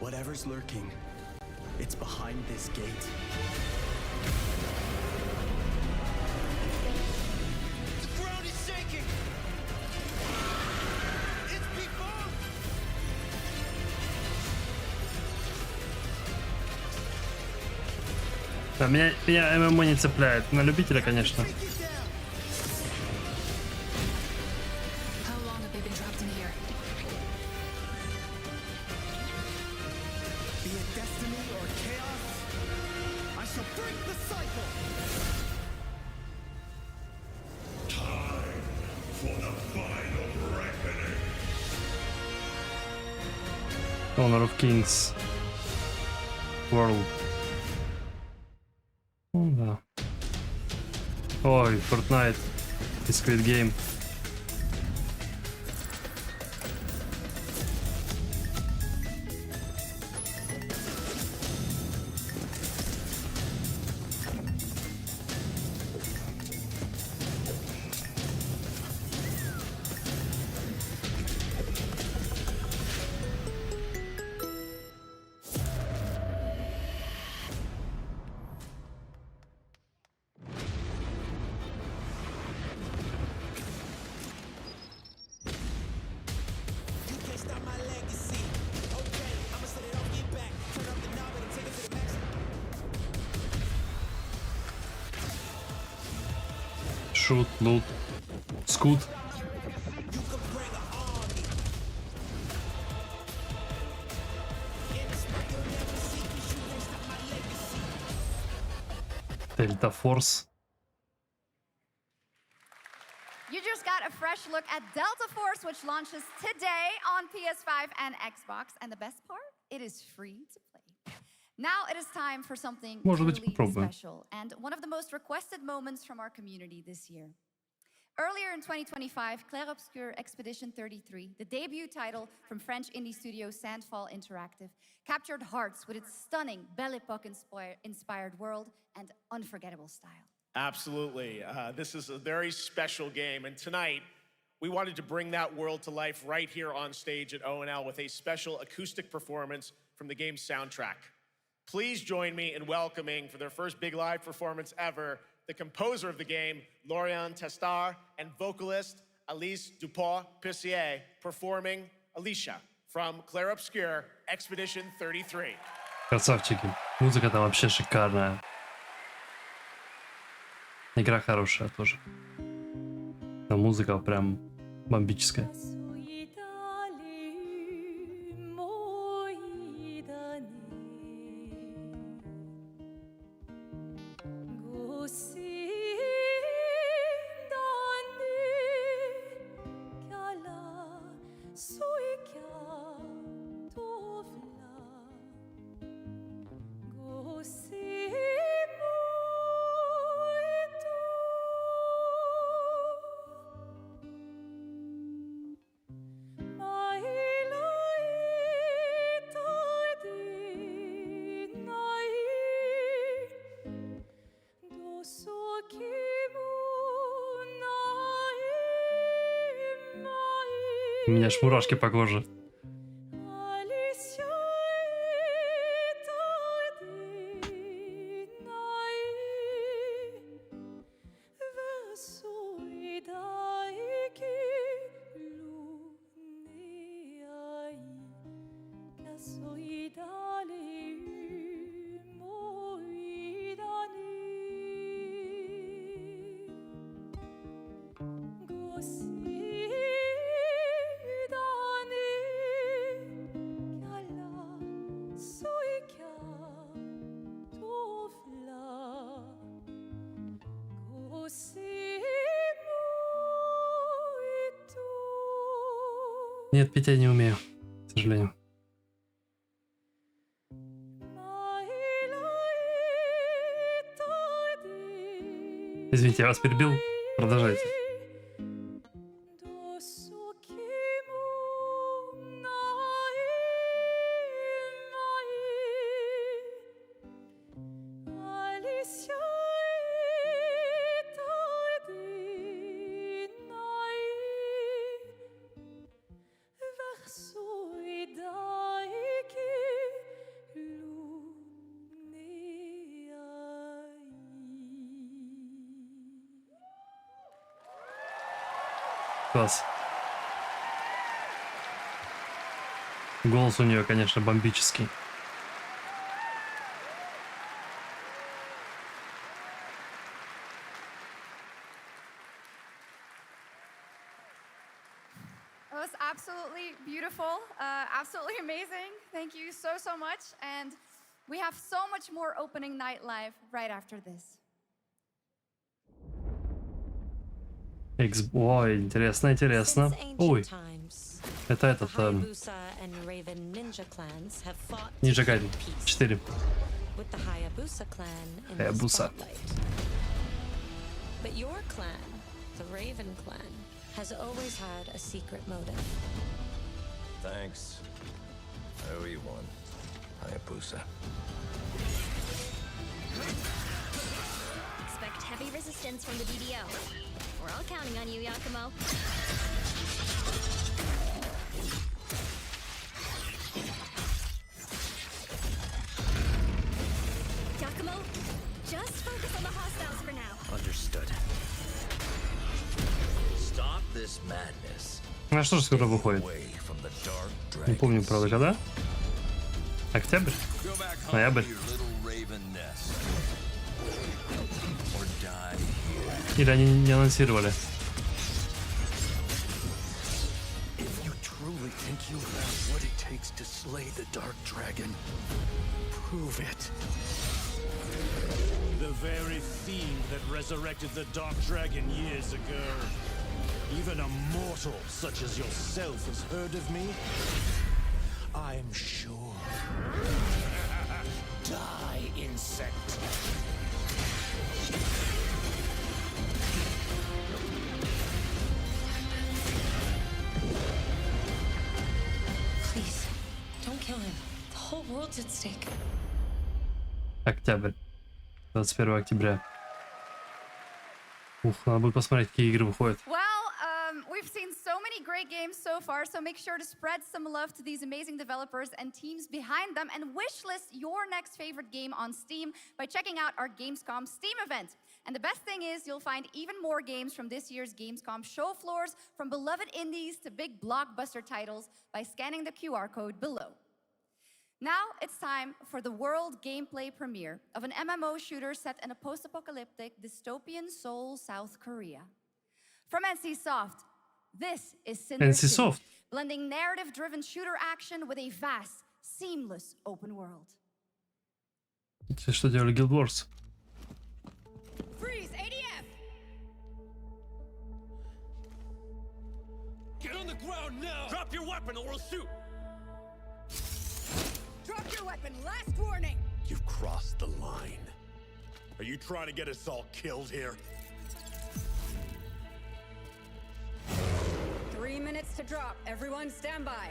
Whatever's lurking, it's behind this gate. The ground is shaking. It's people. Да, меня ММО не цепляет. На любителя, конечно. Honor of Kings World. Ну да. Ой, Fortnite и Squid Game. Шут, лут, скут. Дельта Форс. You just got a fresh look at Delta Force, which launches today on PS5 and Xbox. And the best part, it is free to play. Now it is time for something truly special and one of the most requested moments from our community this year. Earlier in 2025, Clair Obscur Expedition 33, the debut title from French indie studio Sandfall Interactive, captured hearts with its stunning Belle Epoque-inspired world and unforgettable style. Absolutely. This is a very special game, and tonight we wanted to bring that world to life right here on stage at ONL with a special acoustic performance from the game's soundtrack. Please join me in welcoming, for their first big live performance ever, the composer of the game, Laurent Testard, and vocalist Alice Dupont-Pessier, performing Alicia from Clair Obscur Expedition 33. Красавчики. Музыка там вообще шикарная. Игра хорошая тоже. Но музыка прям бомбическая. У меня аж мурашки по коже. Нет, петь я не умею, к сожалению. Извините, я вас перебил. Продолжайте. Класс. Голос у нее, конечно, бомбический. It was absolutely beautiful, absolutely amazing. Thank you so much. And we have so much more opening night live right after this. Ой, интересно, интересно. Ой, это этот... Ninja Gaiden 4. Hayabusa. But your clan, the Raven clan, has always had a secret motive. Thanks. I owe you one, Hayabusa. Expect heavy resistance from the BDO. We're all counting on you, Yakumo. Yakumo, just focus on the hostiles for now. Understood. Stop this madness. А что же скоро выходит? Не помню, правда, когда? Октябрь? Ноябрь? Or die here. Или они не анонсировали? If you truly think you have what it takes to slay the Dark Dragon, prove it. The very fiend that resurrected the Dark Dragon years ago. Even a mortal such as yourself has heard of me? I'm sure. Die, insect. Please, don't kill him. The whole world's at stake. Октябрь. 21 октября. Ух, надо будет посмотреть, какие игры выходят. We've seen so many great games so far, so make sure to spread some love to these amazing developers and teams behind them, and wishlist your next favorite game on Steam by checking out our GamesCom Steam event. And the best thing is you'll find even more games from this year's GamesCom show floors, from beloved indies to big blockbuster titles, by scanning the QR code below. Now it's time for the world gameplay premiere of an MMO shooter set in a post-apocalyptic dystopian Seoul, South Korea. From NCSoft, this is NCSoft, blending narrative-driven shooter action with a vast, seamless open world. Те, что делали Guild Wars. Freeze, ADF! Get on the ground now! Drop your weapon or we'll shoot! Drop your weapon, last warning! You've crossed the line. Are you trying to get us all killed here? 3 minutes to drop. Everyone stand by.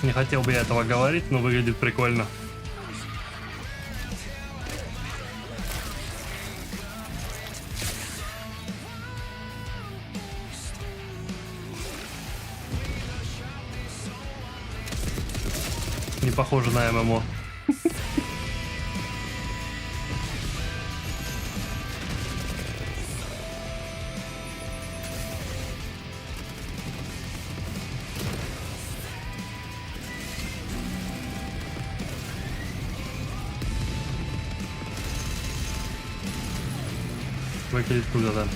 Не хотел бы я этого говорить, но выглядит прикольно. Не похоже на ММО. Выглядит круто, да.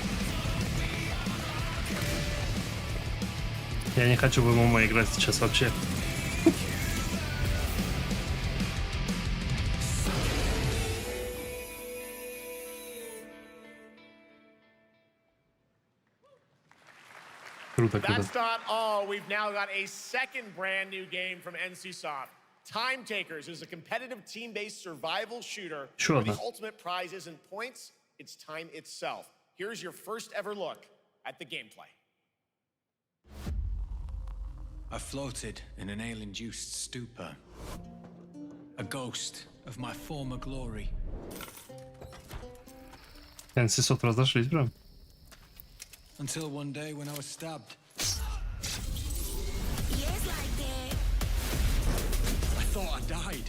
Я не хочу в ММО играть сейчас вообще. That's not all. We've now got a second brand new game from NCSoft. Time Takers is a competitive team-based survival shooter where the ultimate prize isn't points, it's time itself. Here's your first ever look at the gameplay. I floated in an ale-induced stupor, a ghost of my former glory. NCSoft разошлись прям. Until one day when I was stabbed. I thought I died.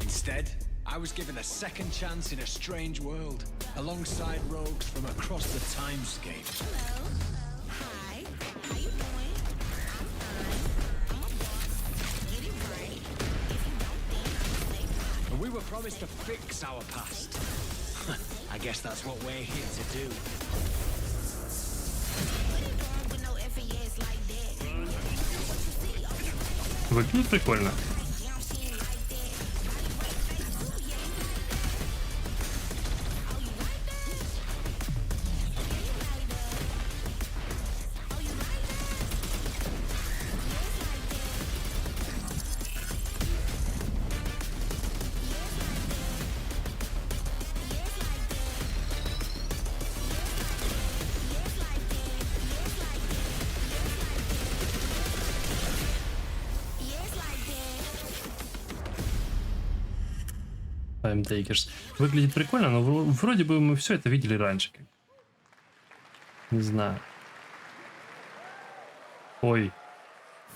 Instead, I was given a second chance in a strange world, alongside rogues from across the timescape. Hello. Hi. How you doing? I'm fine. I'm a boss. Get it right. If you don't think, say bye. And we were promised to fix our past. I guess that's what we're here to do. Выглядит прикольно. Time Takers. Выглядит прикольно, но вроде бы мы все это видели раньше. Не знаю. Ой.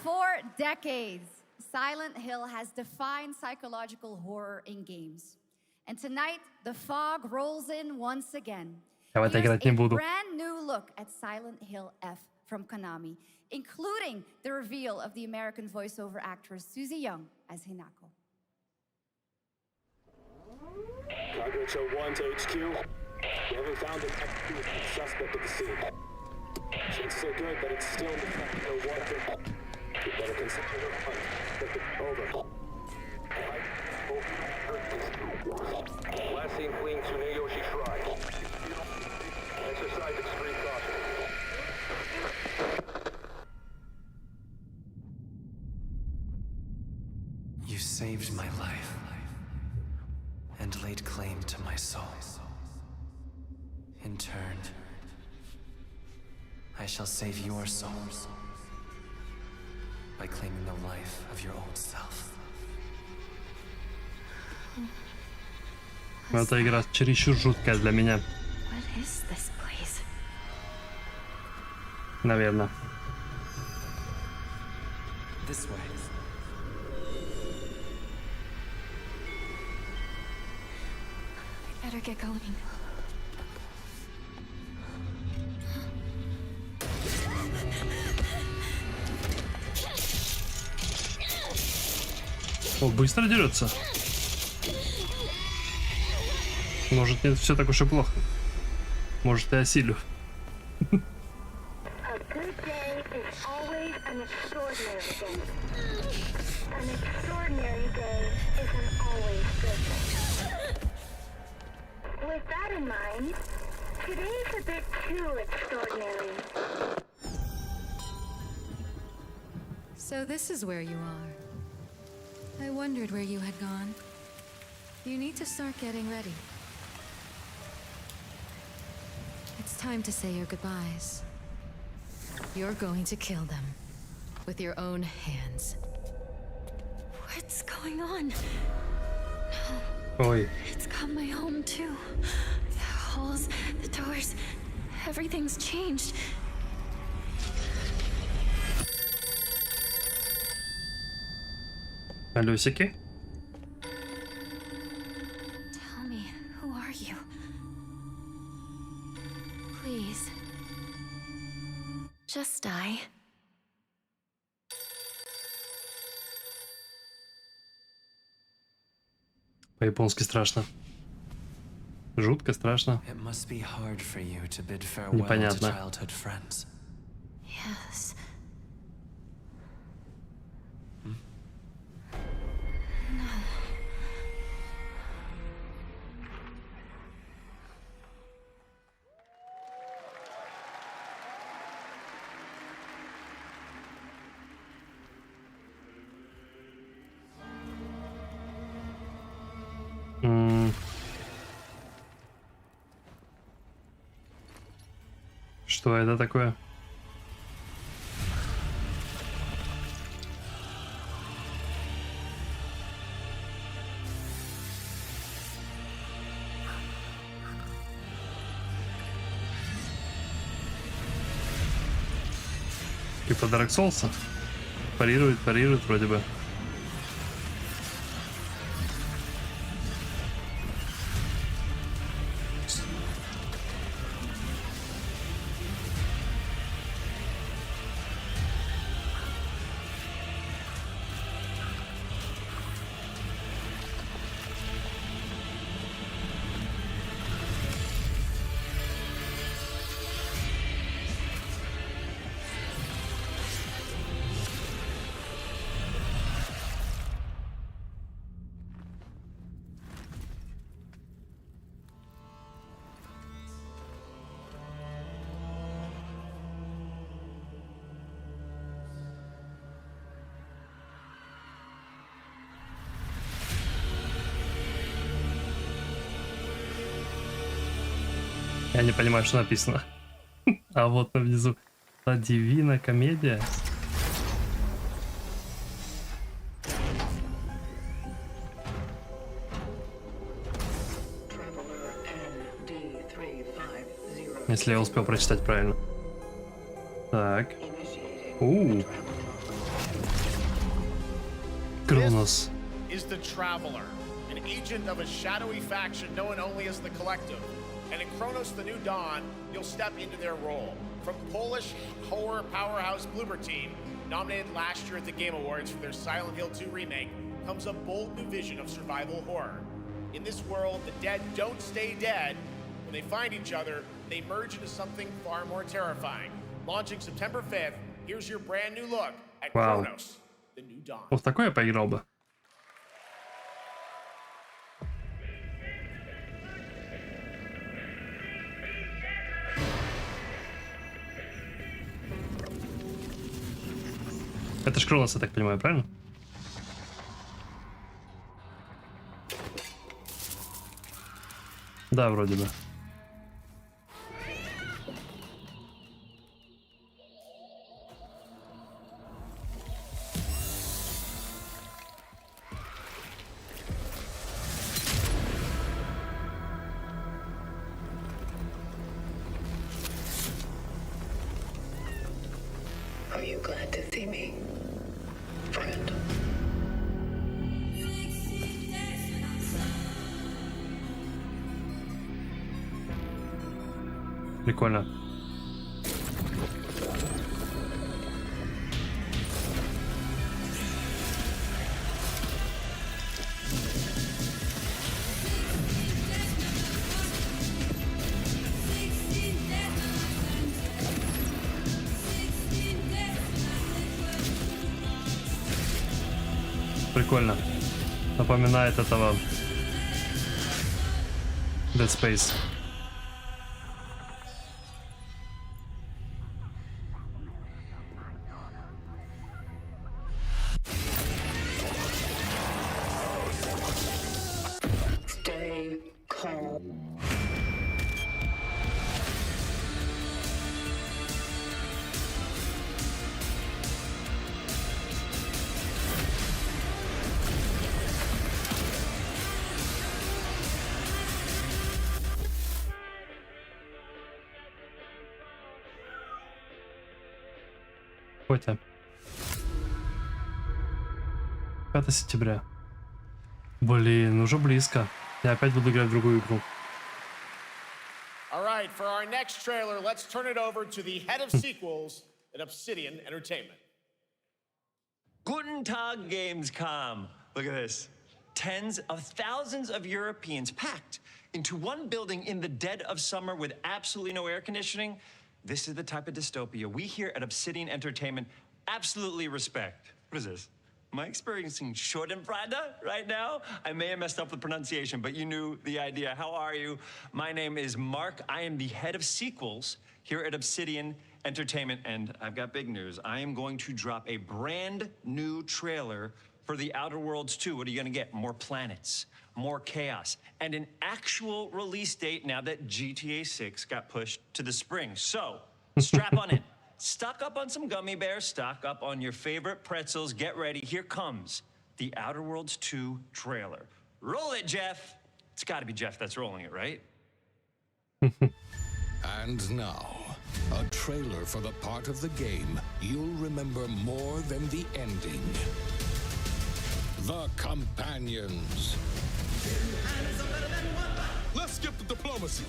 For decades, Silent Hill has defined psychological horror in games. And tonight, the fog rolls in once again. Я в это играть не буду. Brand new look at Silent Hill F from Konami, including the reveal of the American voiceover actress Susie Young as Hinako. Targets are 1 to HQ. We haven't found an active suspect at the scene. Chances are good, but it's still in the fact no one. We better consider the hunt. Over. Last seen fleeing Tsuneyoshi Shrine. Exercise extreme caution. You saved my life and laid claim to my soul. In turn, I shall save your souls by claiming the life of your old self. Эта игра чересчур жуткая для меня. What is this place? Наверное. This way. I better get going. О, быстро дерется. Может, нет, все так уж и плохо. Может, я осилю. With that in mind, today's a bit too extraordinary. So this is where you are. I wondered where you had gone. You need to start getting ready. It's time to say your goodbyes. You're going to kill them with your own hands. What's going on? Ой. It's got my home too. The halls, the doors, everything's changed. Колесики. Tell me, who are you? Please. Just die. По-японски страшно. Жутко страшно. It must be hard for you to bid farewell to childhood friends. Yes. Что это такое? Типа Dark Souls. Парирует вроде бы. Я не понимаю, что написано. А вот внизу. La Divina Commedia. Если я успел прочитать правильно. Так. Кронос. Is the Traveler, an agent of a shadowy faction known only as the Collective. And in Kronos The New Dawn, you'll step into their role. From Polish horror powerhouse Bloober Team, nominated last year at the Game Awards for their Silent Hill 2 remake, comes a bold new vision of survival horror. In this world, the dead don't stay dead. When they find each other, they merge into something far more terrifying. Launching September 5th, here's your brand new look at Kronos The New Dawn. Вот такое я поиграл бы. Это ж Кронос, я так понимаю, правильно? Да, вроде бы. Are you glad to see me, friend? Прикольно. Прикольно. Напоминает этого Dead Space. Stay calm. Хотя. 5 сентября. Блин, уже близко. Я опять буду играть в другую игру. All right, for our next trailer, let's turn it over to the head of sequels at Obsidian Entertainment. Guten Tag, GamesCom. Look at this. Tens of thousands of Europeans packed into one building in the dead of summer with absolutely no air conditioning. This is the type of dystopia we here at Obsidian Entertainment absolutely respect. What is this? Am I experiencing Schadenfreude right now? I may have messed up with pronunciation, but you knew the idea. How are you? My name is Mark. I am the head of sequels here at Obsidian Entertainment, and I've got big news. I am going to drop a brand new trailer for The Outer Worlds 2. What are you gonna get? More planets, more chaos, and an actual release date now that GTA 6 got pushed to the spring. So, strap on in. Stock up on some gummy bears, stock up on your favorite pretzels, get ready. Here comes The Outer Worlds 2 trailer. Roll it, Jeff. It's gotta be Jeff that's rolling it, right? And now, a trailer for the part of the game you'll remember more than the ending. The Companions. Let's skip the diplomacy.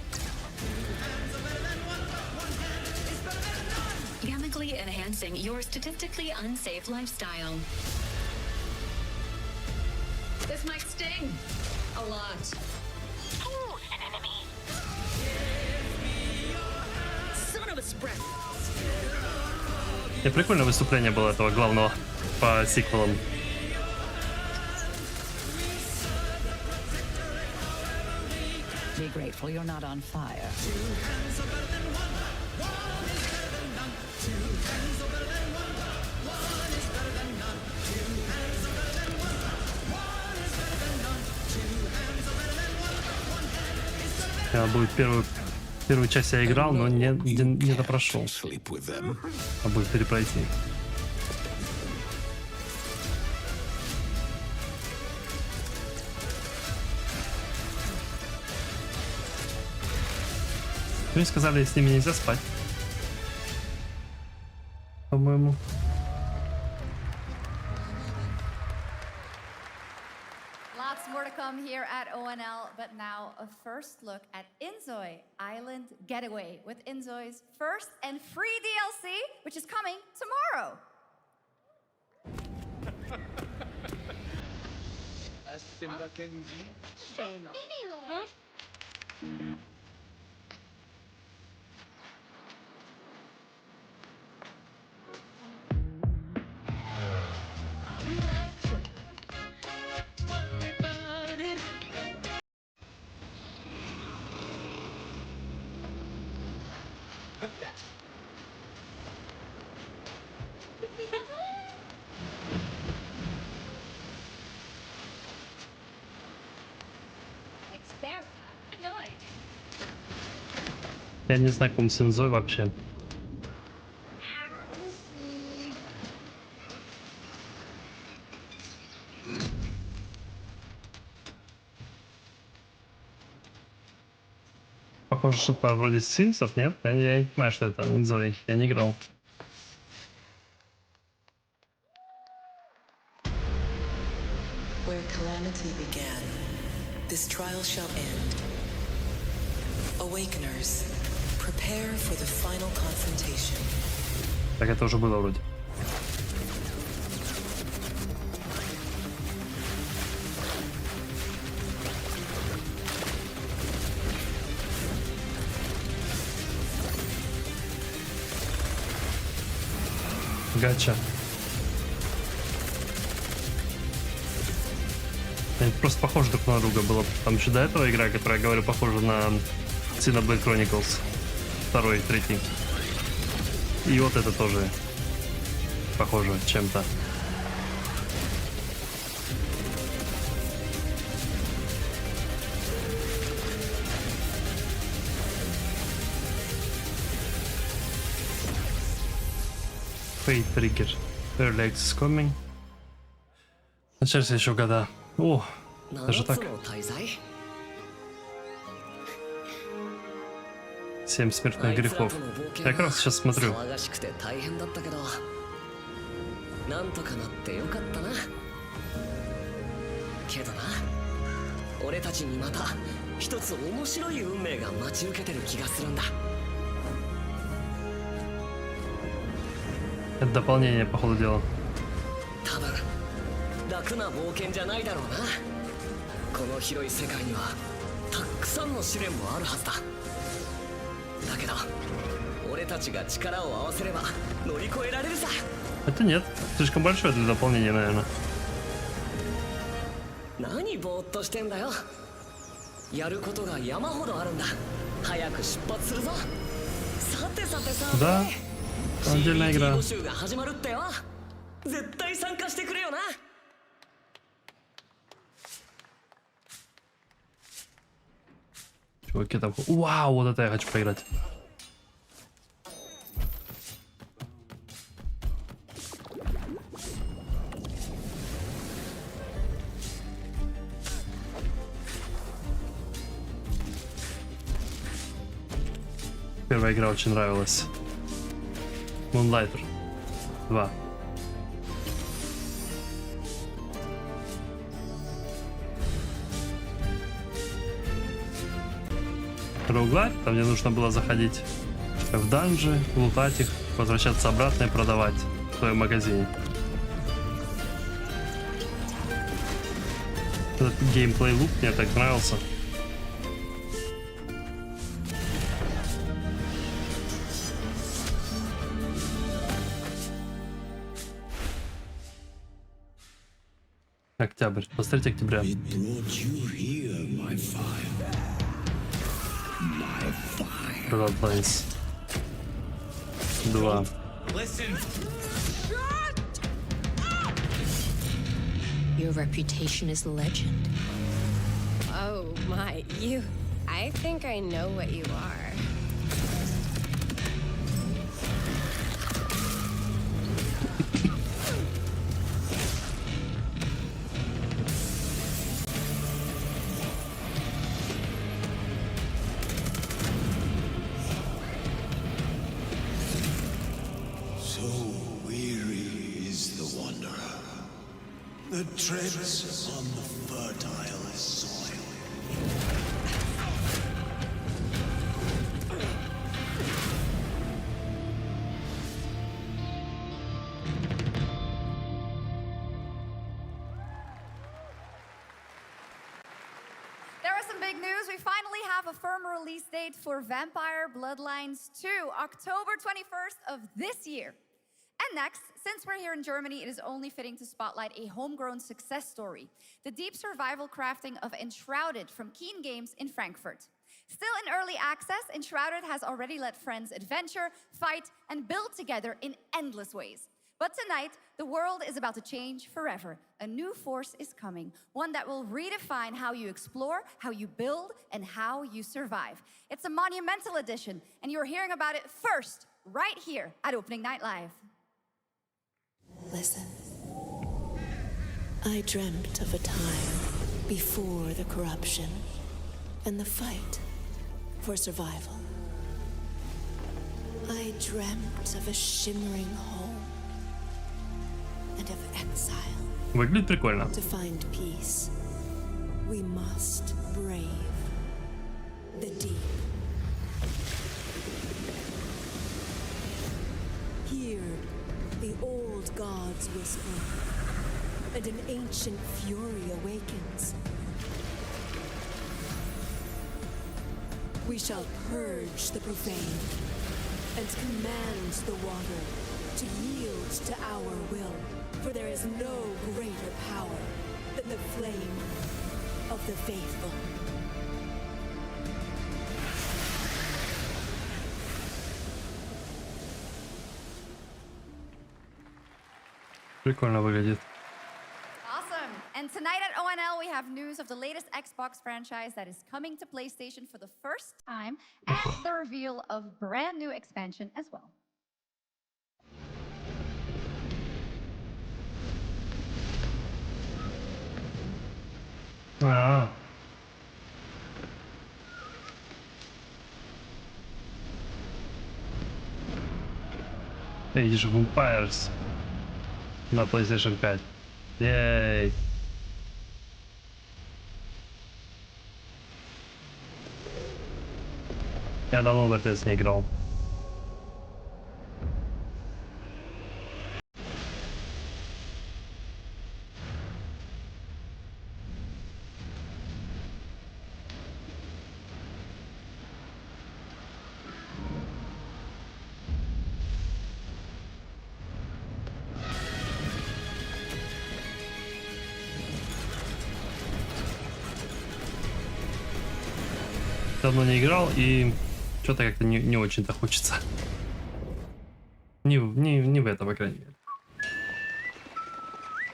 Chemically enhancing your statistically unsafe lifestyle. This might sting a lot. Ooh, an enemy. Son of a spread. И прикольное выступление было этого главного по сиквелам. Be grateful you're not on fire. Будет первую часть я играл, но не допрошел. А будет перепройти. Мне сказали, с ними нельзя спать. По-моему. Lots Lots more to come here at ONL, but now a first look at Inzoi Island Getaway with Inzoi's first and free DLC, which is coming tomorrow. Я не знаком с Инзой вообще. Похоже, что-то вроде Симсов, нет? Я не понимаю, что это Инзой. Я не играл. Where calamity began, this trial shall end. Awakeners, prepare for the final confrontation. Так это уже было вроде. Гача. Они просто похожи друг на друга было. Там еще до этого игра, которая, я говорю, похожа на Синий Джедай Chronicles 2 и 3. И вот это тоже похоже чем-то. Fate Trigger. Early Access Coming. Начались еще года. О, даже так. 7 смертных грехов. Я как раз сейчас смотрю. なんとかなってよかったな。けどな、俺たちにまた一つ面白い運命が待ち受けてる気がするんだ。 Это дополнение, по ходу дела. 多分楽な冒険じゃないだろうな。この広い世界にはたくさんの試練もあるはずだ。だけど俺たちが力を合わせれば乗り越えられるさ。 Это нет, слишком большое для дополнения, наверное. 何ぼーっとしてんだよ。やることが山ほどあるんだ。早く出発するぞ。さてさてさ。Да, отдельная игра. 募集が始まるってよ。絶対参加してくれよな。 Чуваки, там... Вау, вот это я хочу поиграть. Первая игра очень нравилась. Moonlighter 2. Роуглайк, там где нужно было заходить в данжи, лутать их, возвращаться обратно и продавать в своем магазине. Этот геймплей луп мне так нравился. Октябрь. Посмотрите октября. Bloodlines 2. Your reputation is legend. Oh my, you... I think I know what you are. that treads on the fertile soil. There are some big news. We finally have a firm release date for Vampire Bloodlines 2, October 21st of this year. And next, since we're here in Germany, it is only fitting to spotlight a homegrown success story, the deep survival crafting of Enshrouded from Keen Games in Frankfurt. Still in early access, Enshrouded has already let friends adventure, fight, and build together in endless ways. But tonight, the world is about to change forever. A new force is coming, one that will redefine how you explore, how you build, and how you survive. It's a monumental edition, and you're hearing about it first, right here at Opening Night Live. Listen. I dreamt of a time before the corruption and the fight for survival. I dreamt of a shimmering home and of exile. Выглядит прикольно. To find peace, we must brave the deep. Hear the old gods whisper, and an ancient fury awakens. We shall purge the profane and command the water to yield to our will, for there is no greater power than the flame of the faithful. Прикольно выглядит. Awesome. And tonight at ONL, we have news of the latest Xbox franchise that is coming to PlayStation for the first time, and the reveal of brand new expansion as well. А. Age of Empires на PlayStation 5. Ей. Я давно в RTS не играл. Давно не играл, и что-то как-то не очень-то хочется. Не в это, по крайней мере.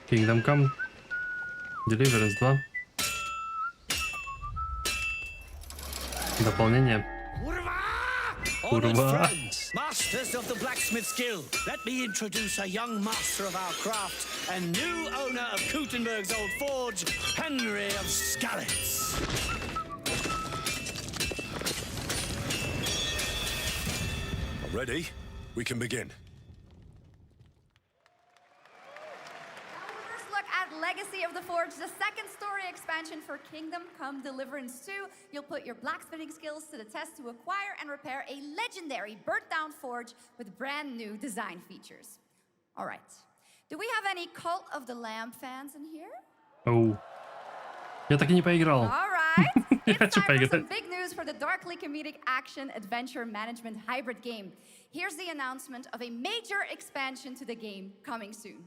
Kingdom Come, Deliverance 2. Дополнение. Курва! Masters of the blacksmith's guild, let me introduce a young master of our craft and new owner of Kutenberg's old forge, Henry of Skalitz. Ready? We can begin. First look at Legacy of the Forge, the second story expansion for Kingdom Come Deliverance 2. You'll put your blacksmithing skills to the test to acquire and repair a legendary burnt-down forge with brand new design features. All right. Do we have any Cult of the Lamb fans in here? Оу. Я так и не поиграл. All right. It's Хочу time for поиграть. some big news for the darkly comedic action adventure management hybrid game. Here's the announcement of a major expansion to the game coming soon.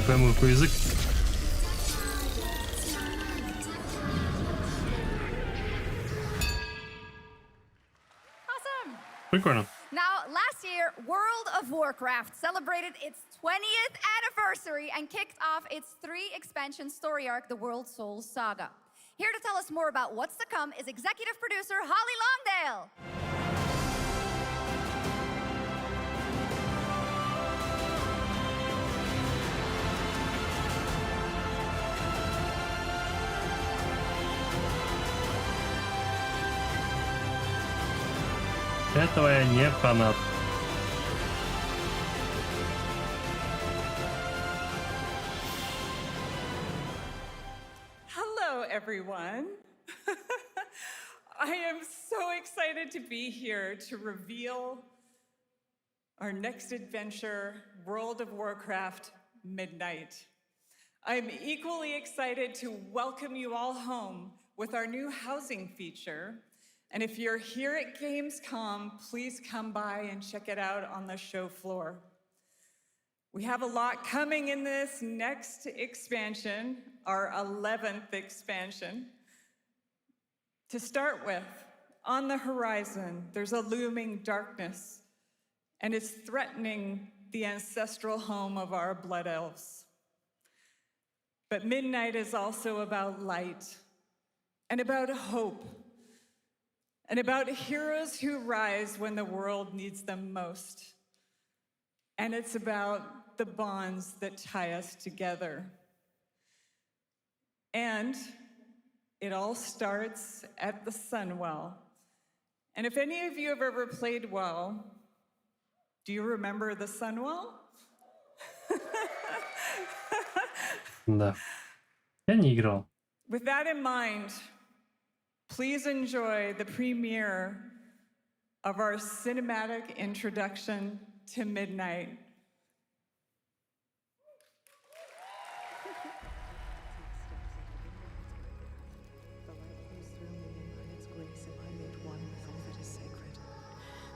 Не пойму, какой язык. Awesome. Прикольно. Now, last year, World of Warcraft celebrated its 20th anniversary and kicked off its 3-expansion story arc, the World Souls Saga. Here to tell us more about what's to come is executive producer Holly Longdale. Этого я не фанат. Hello, everyone. I am so excited to be here to reveal our next adventure, World of Warcraft Midnight. I'm equally excited to welcome you all home with our new housing feature. And if you're here at GamesCom, please come by and check it out on the show floor. We have a lot coming in this next expansion, our 11th expansion. To start with, on the horizon, there's a looming darkness, and it's threatening the ancestral home of our blood elves. But Midnight is also about light, and about hope, and about heroes who rise when the world needs them most. And it's about the bonds that tie us together. And it all starts at the Sunwell. And if any of you have ever played WoW, do you remember the Sunwell? Да. Я не играл. With that in mind, please enjoy the premiere of our cinematic introduction to Midnight.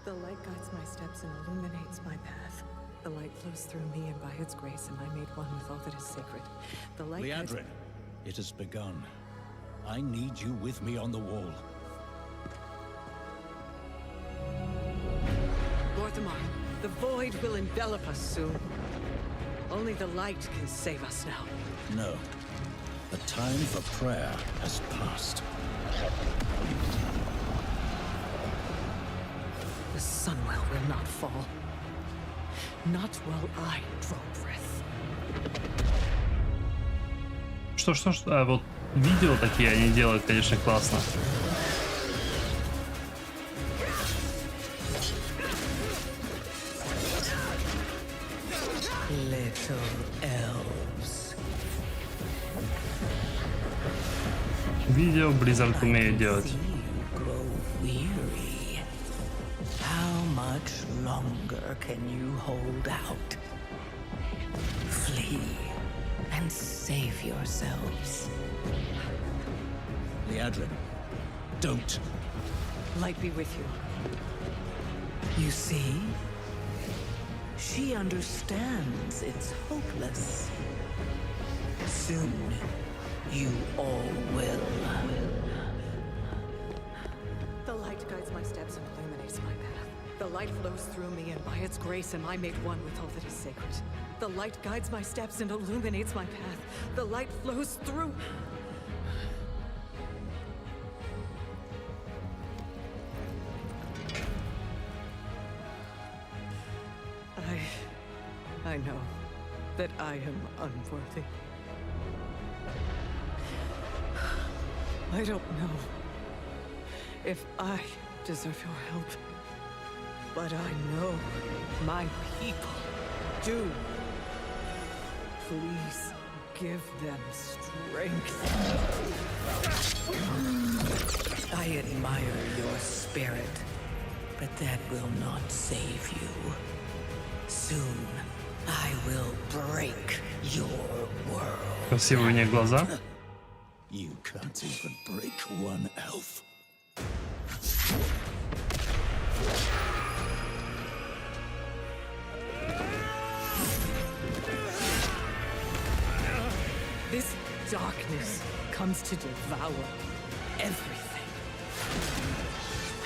The light guides my steps and illuminates my path. The light flows through me, and by its grace am I made one with all that is sacred. The light guides... Liadrin, it has begun. I need you with me on the wall. Lorthamar, the void will envelop us soon. Only the light can save us now. No. The time for prayer has passed. The Sunwell will not fall. Not while I draw breath. Что? А вот видео такие они делают, конечно, классно. Little elves. Видео Blizzard умеет делать. How much longer can you hold out? Flee and save yourselves. Liadrin, don't. Light be with you. You see? She understands it's hopeless. Soon, you all will. The light guides my steps and illuminates my path. The light flows through me, and by its grace am I made one with all that is sacred. The light guides my steps and illuminates my path. The light flows through... I know that I am unworthy. I don't know if I deserve your help, but I know my people do. Please give them strength. I admire your spirit, but that will not save you. Soon, I will break your world. Красивые у них глаза. You can't even break one elf. darkness comes to devour everything.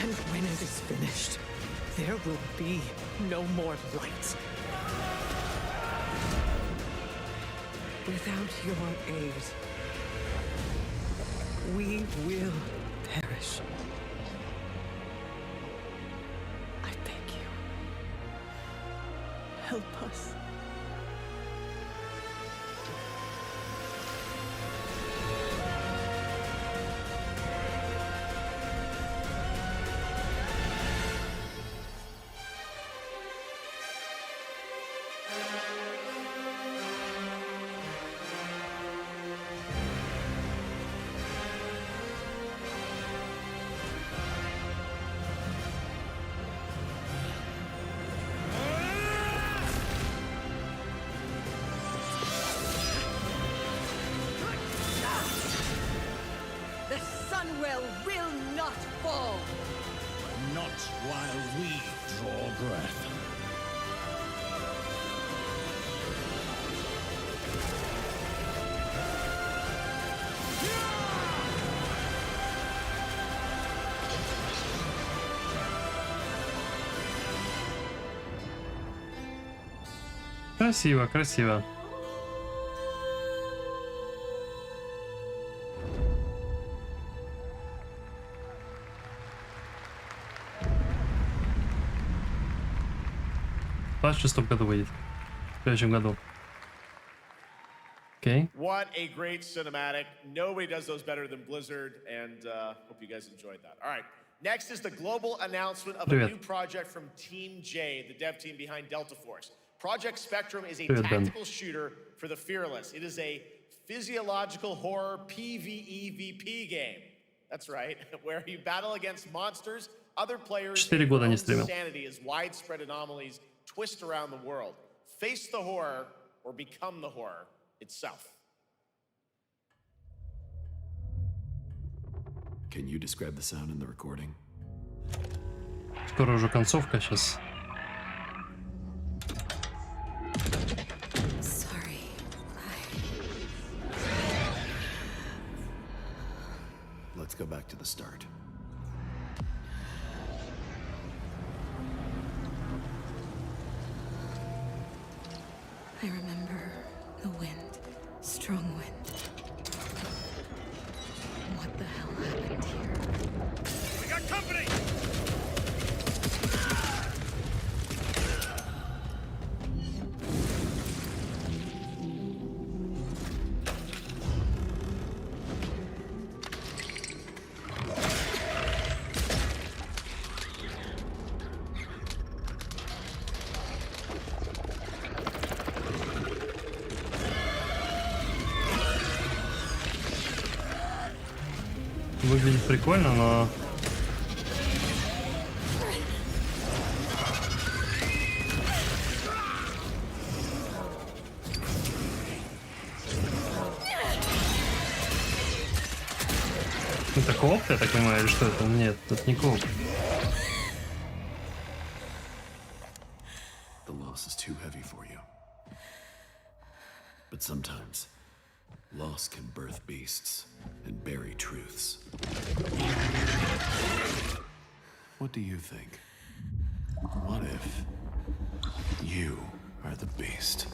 And when it is finished, there will be no more light. Without your aid, we will perish. I beg you, help us. Sunwell will not fall! Not while we draw breath. Красиво, красиво. В 26 году выйдет. В следующем году. Okay. What a great cinematic. Nobody does those better than Blizzard, and hope you guys enjoyed that. All right. Next is the global announcement of a new project from Team J, the dev team behind Delta Force. Project Spectrum is a tactical shooter for the fearless. It is a physiological horror PvEVP game. That's right, where you battle against monsters, other players, and your own sanity as widespread anomalies twist around the world. Face the horror or become the horror itself. Can you describe the sound in the recording? Скоро уже концовка сейчас. Sorry. Let's go back to the start. I remember the wind, strong wind. What the hell happened here? We got company! Выглядит прикольно, но... Это кооп, я так понимаю, или что это? Нет, это не кооп. The loss is too heavy for you. But sometimes, loss can birth beasts and bury truths. What do you think? What if you are the beast?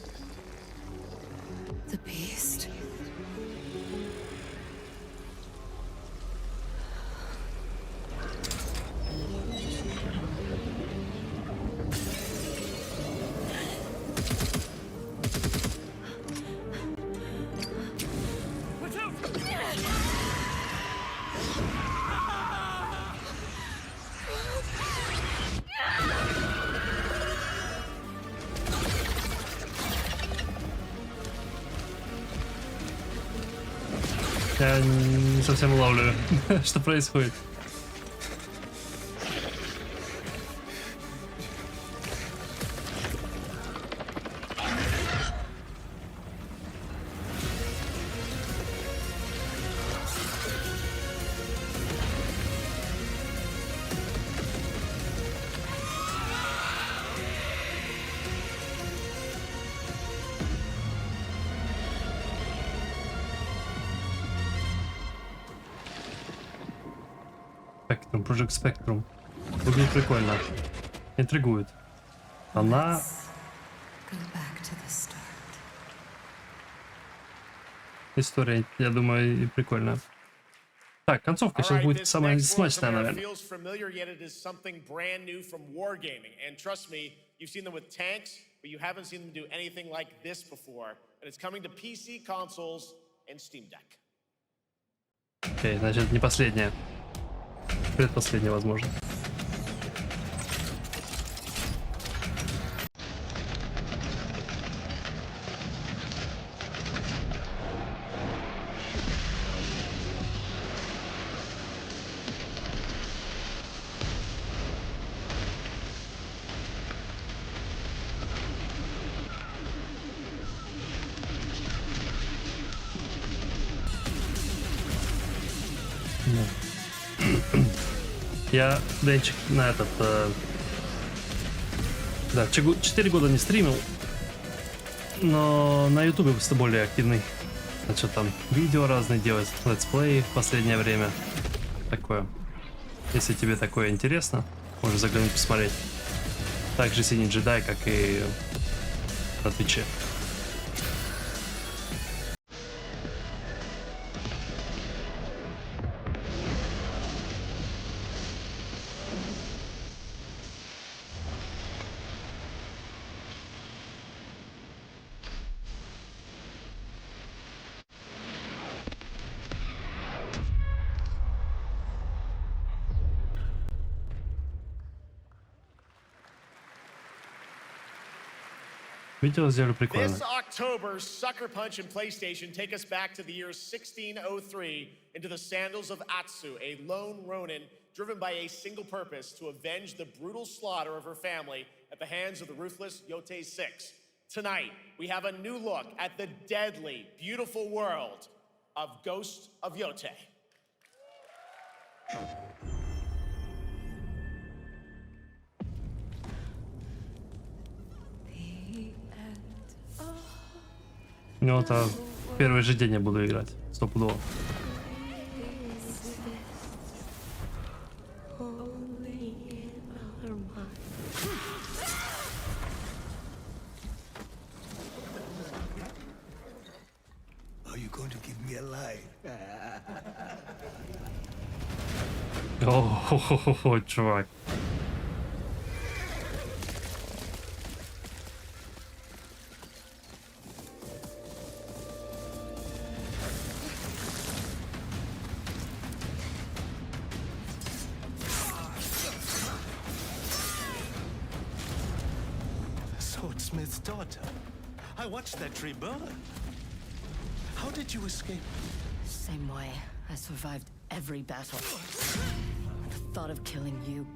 The beast? Я не совсем улавливаю, что происходит. Project Spectrum. Выглядит прикольно. Интригует. Она... История, я думаю, и прикольная. Так, концовка сейчас будет самая смачная, наверное. Feels familiar, yet it is something brand new from Wargaming. And trust me, you've seen them with tanks, but you haven't seen them do anything like this before. And it's coming to PC, consoles, and Steam Deck. Окей, значит, не последняя. Предпоследняя, возможно. Я, Денчик, на этот... Да, 4 года не стримил, но на ютубе более активный. Значит, там видео разные делать, летсплей в последнее время. Такое. Если тебе такое интересно, можешь заглянуть посмотреть. Также Синий Джедай, как и на Твиче. Видео сделали прикольно. This October, Sucker Punch and PlayStation take us back to the year 1603 into the sandals of Atsu, a lone ronin driven by a single purpose to avenge the brutal slaughter of her family at the hands of the ruthless Yotei 6. Tonight, we have a new look at the deadly, beautiful world of Ghost of Yotei. Ну, это в первый же день я буду играть. Стопудово. О, чувак. Swordsmith's daughter. I watched that tree burn. How did you escape? Same way. I survived every battle. The thought of killing you.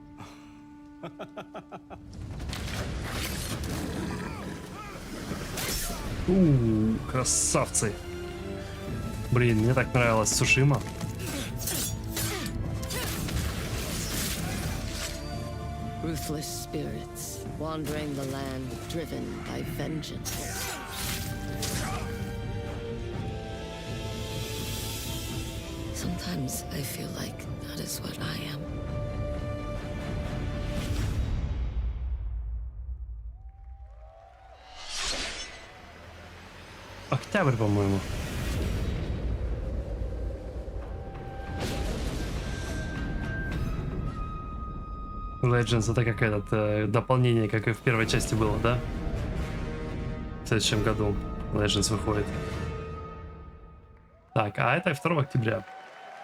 Красавцы. Блин, мне так нравилась Сушима. Ruthless spirits wandering the land, driven by vengeance. Sometimes I feel like that is what I am. Октябрь, по-моему. Legends это как этот дополнение, как и в первой части было, да? В следующем году Legends выходит. Так, а это 2 октября.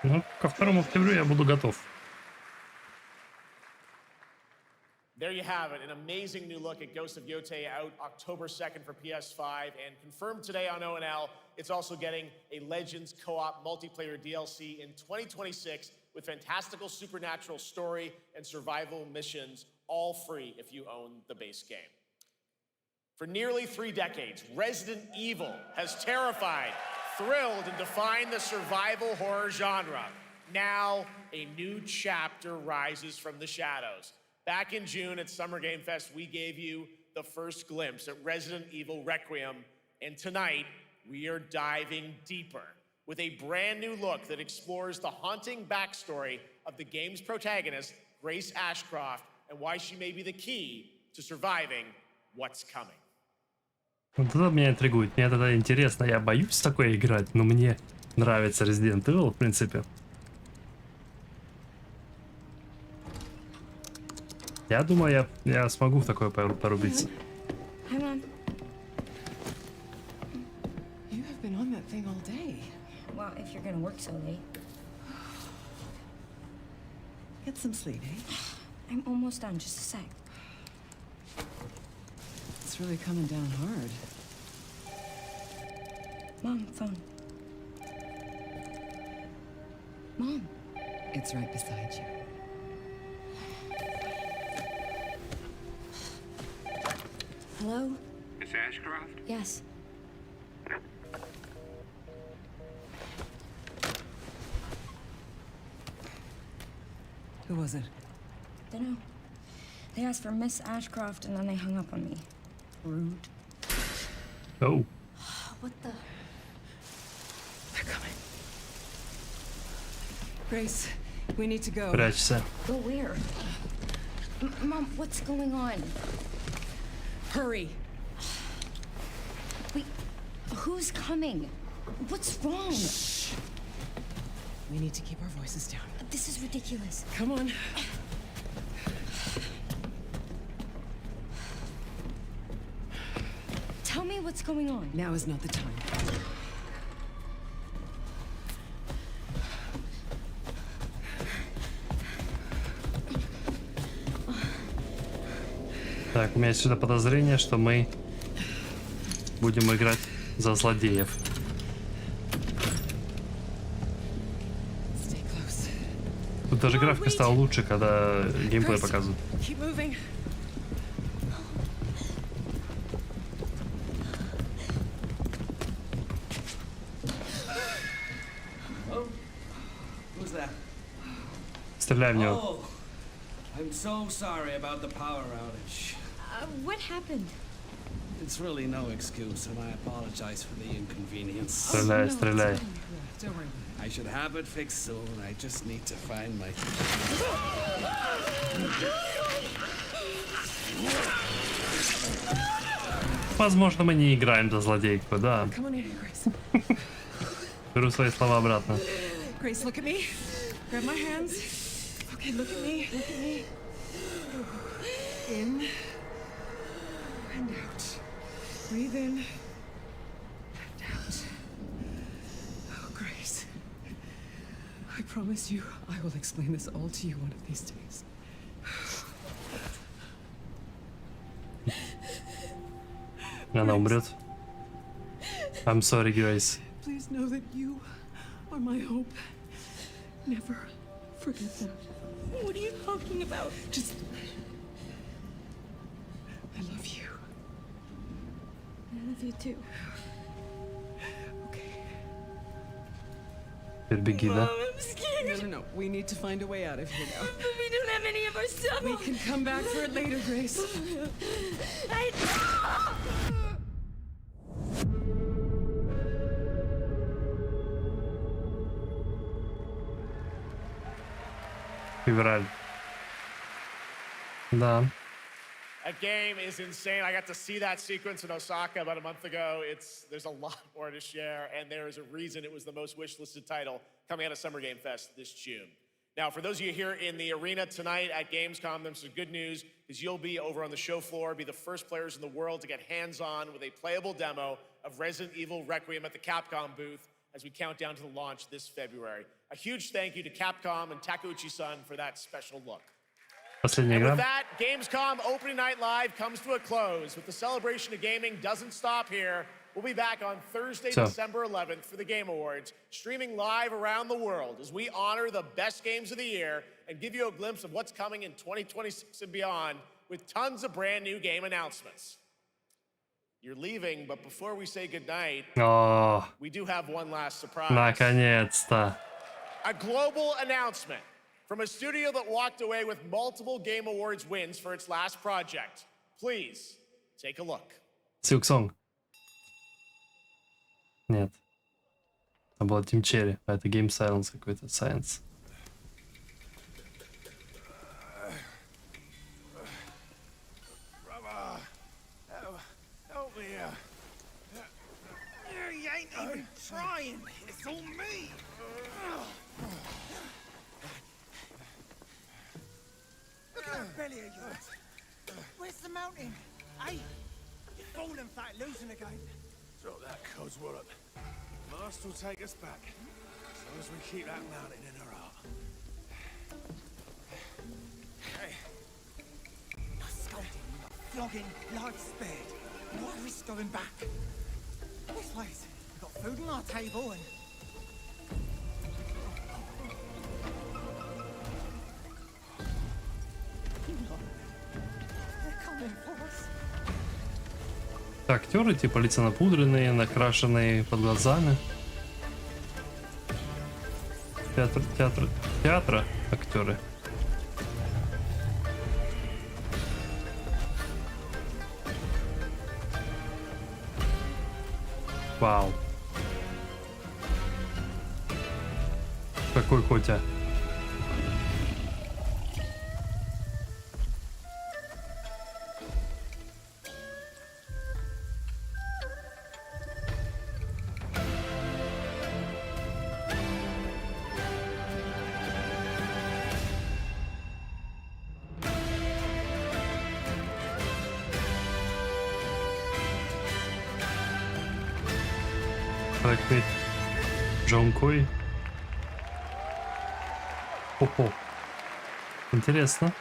Ну, ко 2 октябрю я буду готов. There you have it, an amazing new look at Ghost of Yotei out October 2nd for PS5 and confirmed today on ONL. It's also getting a Legends co-op multiplayer DLC in 2026 with fantastical supernatural story and survival missions, all free if you own the base game. For nearly 3 decades, Resident Evil has terrified, thrilled, and defined the survival horror genre. Now, a new chapter rises from the shadows. Back in June at Summer Game Fest, we gave you the first glimpse at Resident Evil Requiem, and tonight, we are diving deeper. with a brand new look that explores the haunting backstory of the game's protagonist, Grace Ashcroft, and why she may be the key to surviving what's coming. Вот это меня интригует, мне это интересно, я боюсь такое играть, но мне нравится Resident Evil, в принципе. Я думаю, я смогу в такое порубиться. Hang on. You have been on that thing all day. Well, if you're gonna work so late. Get some sleep, eh? I'm almost done, just a sec. It's really coming down hard. Mom, phone. Mom. It's right beside you. Hello? Miss Ashcroft? Yes. Who was it? Dunno. They asked for Miss Ashcroft and then they hung up on me. Rude. Oh. What the? They're coming. Grace, we need to go. Прячься. Go where? Mom, what's going on? Hurry. Wait, who's coming? What's wrong? Shh. We need to keep our voices down. This is ridiculous. Come on. Tell me what's going on. Now is not the time. Так, у меня есть сюда подозрение, что мы будем играть за злодеев. Тут даже графика стала лучше, когда геймплей показывают. Стреляй в него. I'm so sorry about the power outage. What happened? It's really no excuse, and I apologize for the inconvenience. Стреляй, стреляй. I should have it fixed soon. I just need to find my... Возможно, мы не играем за злодейку, да. Беру свои слова обратно. Grace, look at me. Grab my hands. Okay, look at me. Look at me. In and out. Breathe in and out. Oh, Grace. I promise you, I will explain this all to you one of these days. Она умрет. I'm sorry, Grace. Please know that you are my hope. Never forget that. What are you talking about? Just... I love you. I love you too. Теперь беги, да? I'm scared. No. We need to find a way out of here now. But we don't have any of our stuff. We can come back for it later, Grace. Февраль. Да. That game is insane. I got to see that sequence in Osaka about a month ago. There's a lot more to share, and there is a reason it was the most wishlisted title coming out of Summer Game Fest this June. Now, for those of you here in the arena tonight at GamesCom, there's some good news, because you'll be over on the show floor, be the first players in the world to get hands-on with a playable demo of Resident Evil Requiem at the Capcom booth as we count down to the launch this February. A huge thank you to Capcom and Takeuchi-san for that special look. Последняя And игра. with that, Gamescom Opening Night Live comes to a close. But the celebration of gaming doesn't stop here. We'll be back on Thursday, December 11th for the Game Awards, streaming live around the world as we honor the best games of the year and give you a glimpse of what's coming in 2026 and beyond with tons of brand new game announcements. You're leaving, but before we say goodnight, we do have one last surprise. Наконец-то. A global announcement from a studio that walked away with multiple Game Awards wins for its last project. Please, take a look. Silksong. Нет. Там была Team Cherry, а это Game Silence какой-то, Science. Trying. It's all me. Look at that belly of yours. Where's the mountain? Hey, you're falling fat, losing again. Drop that codswallop. Mast will take us back. As long as we keep that mountain in our heart. Hey. No scolding, no flogging, life spared. No risk going back. This place. We've got food on our table and... They're coming for us. Актеры типа лица напудренные, накрашенные под глазами. Театра актеры. Вау. Какой Котя. Джон Кой. Хо-хо. Интересно.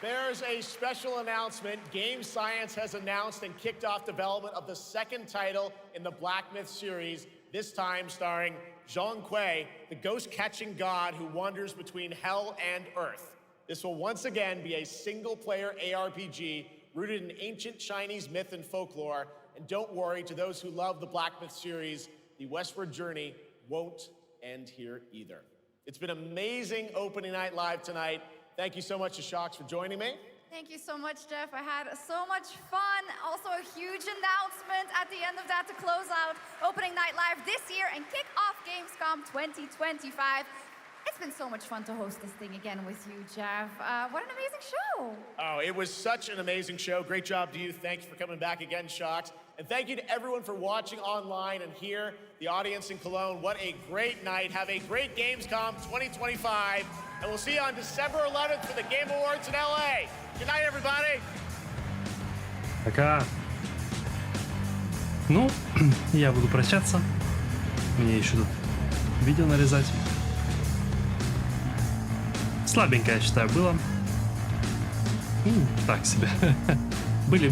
There's a special announcement. Game Science has announced and kicked off development of the second title in the Black Myth series, this time starring Zhong Kui, the ghost-catching god who wanders between hell and earth. This will once again be a single-player ARPG rooted in ancient Chinese myth and folklore. And don't worry, to those who love the Black Myth series, the westward journey won't end here either. It's been amazing opening night live tonight. Thank you so much to Shox for joining me. Thank you so much, Jeff. I had so much fun. Also a huge announcement at the end of that to close out opening night live this year and kick off Gamescom 2025. It's been so much fun to host this thing again with you, Jeff. What an amazing show. Oh, it was such an amazing show. Great job to you. Thanks for coming back again, Shox. And thank you to everyone for watching online and here, the audience in Cologne. What a great night. Have a great Gamescom 2025. And we'll see you on December 11th for the Game Awards in LA. Good night, everybody. Пока. Ну, я буду прощаться. Мне еще тут видео нарезать. Слабенько, я считаю, было. Так себе. Были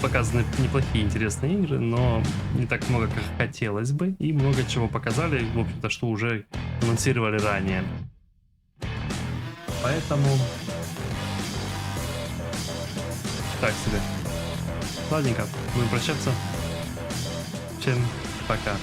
показаны неплохие интересные игры, но не так много, как хотелось бы. И много чего показали, в общем-то, что уже анонсировали ранее. Поэтому... Так себе. Ладненько, будем прощаться. Всем пока.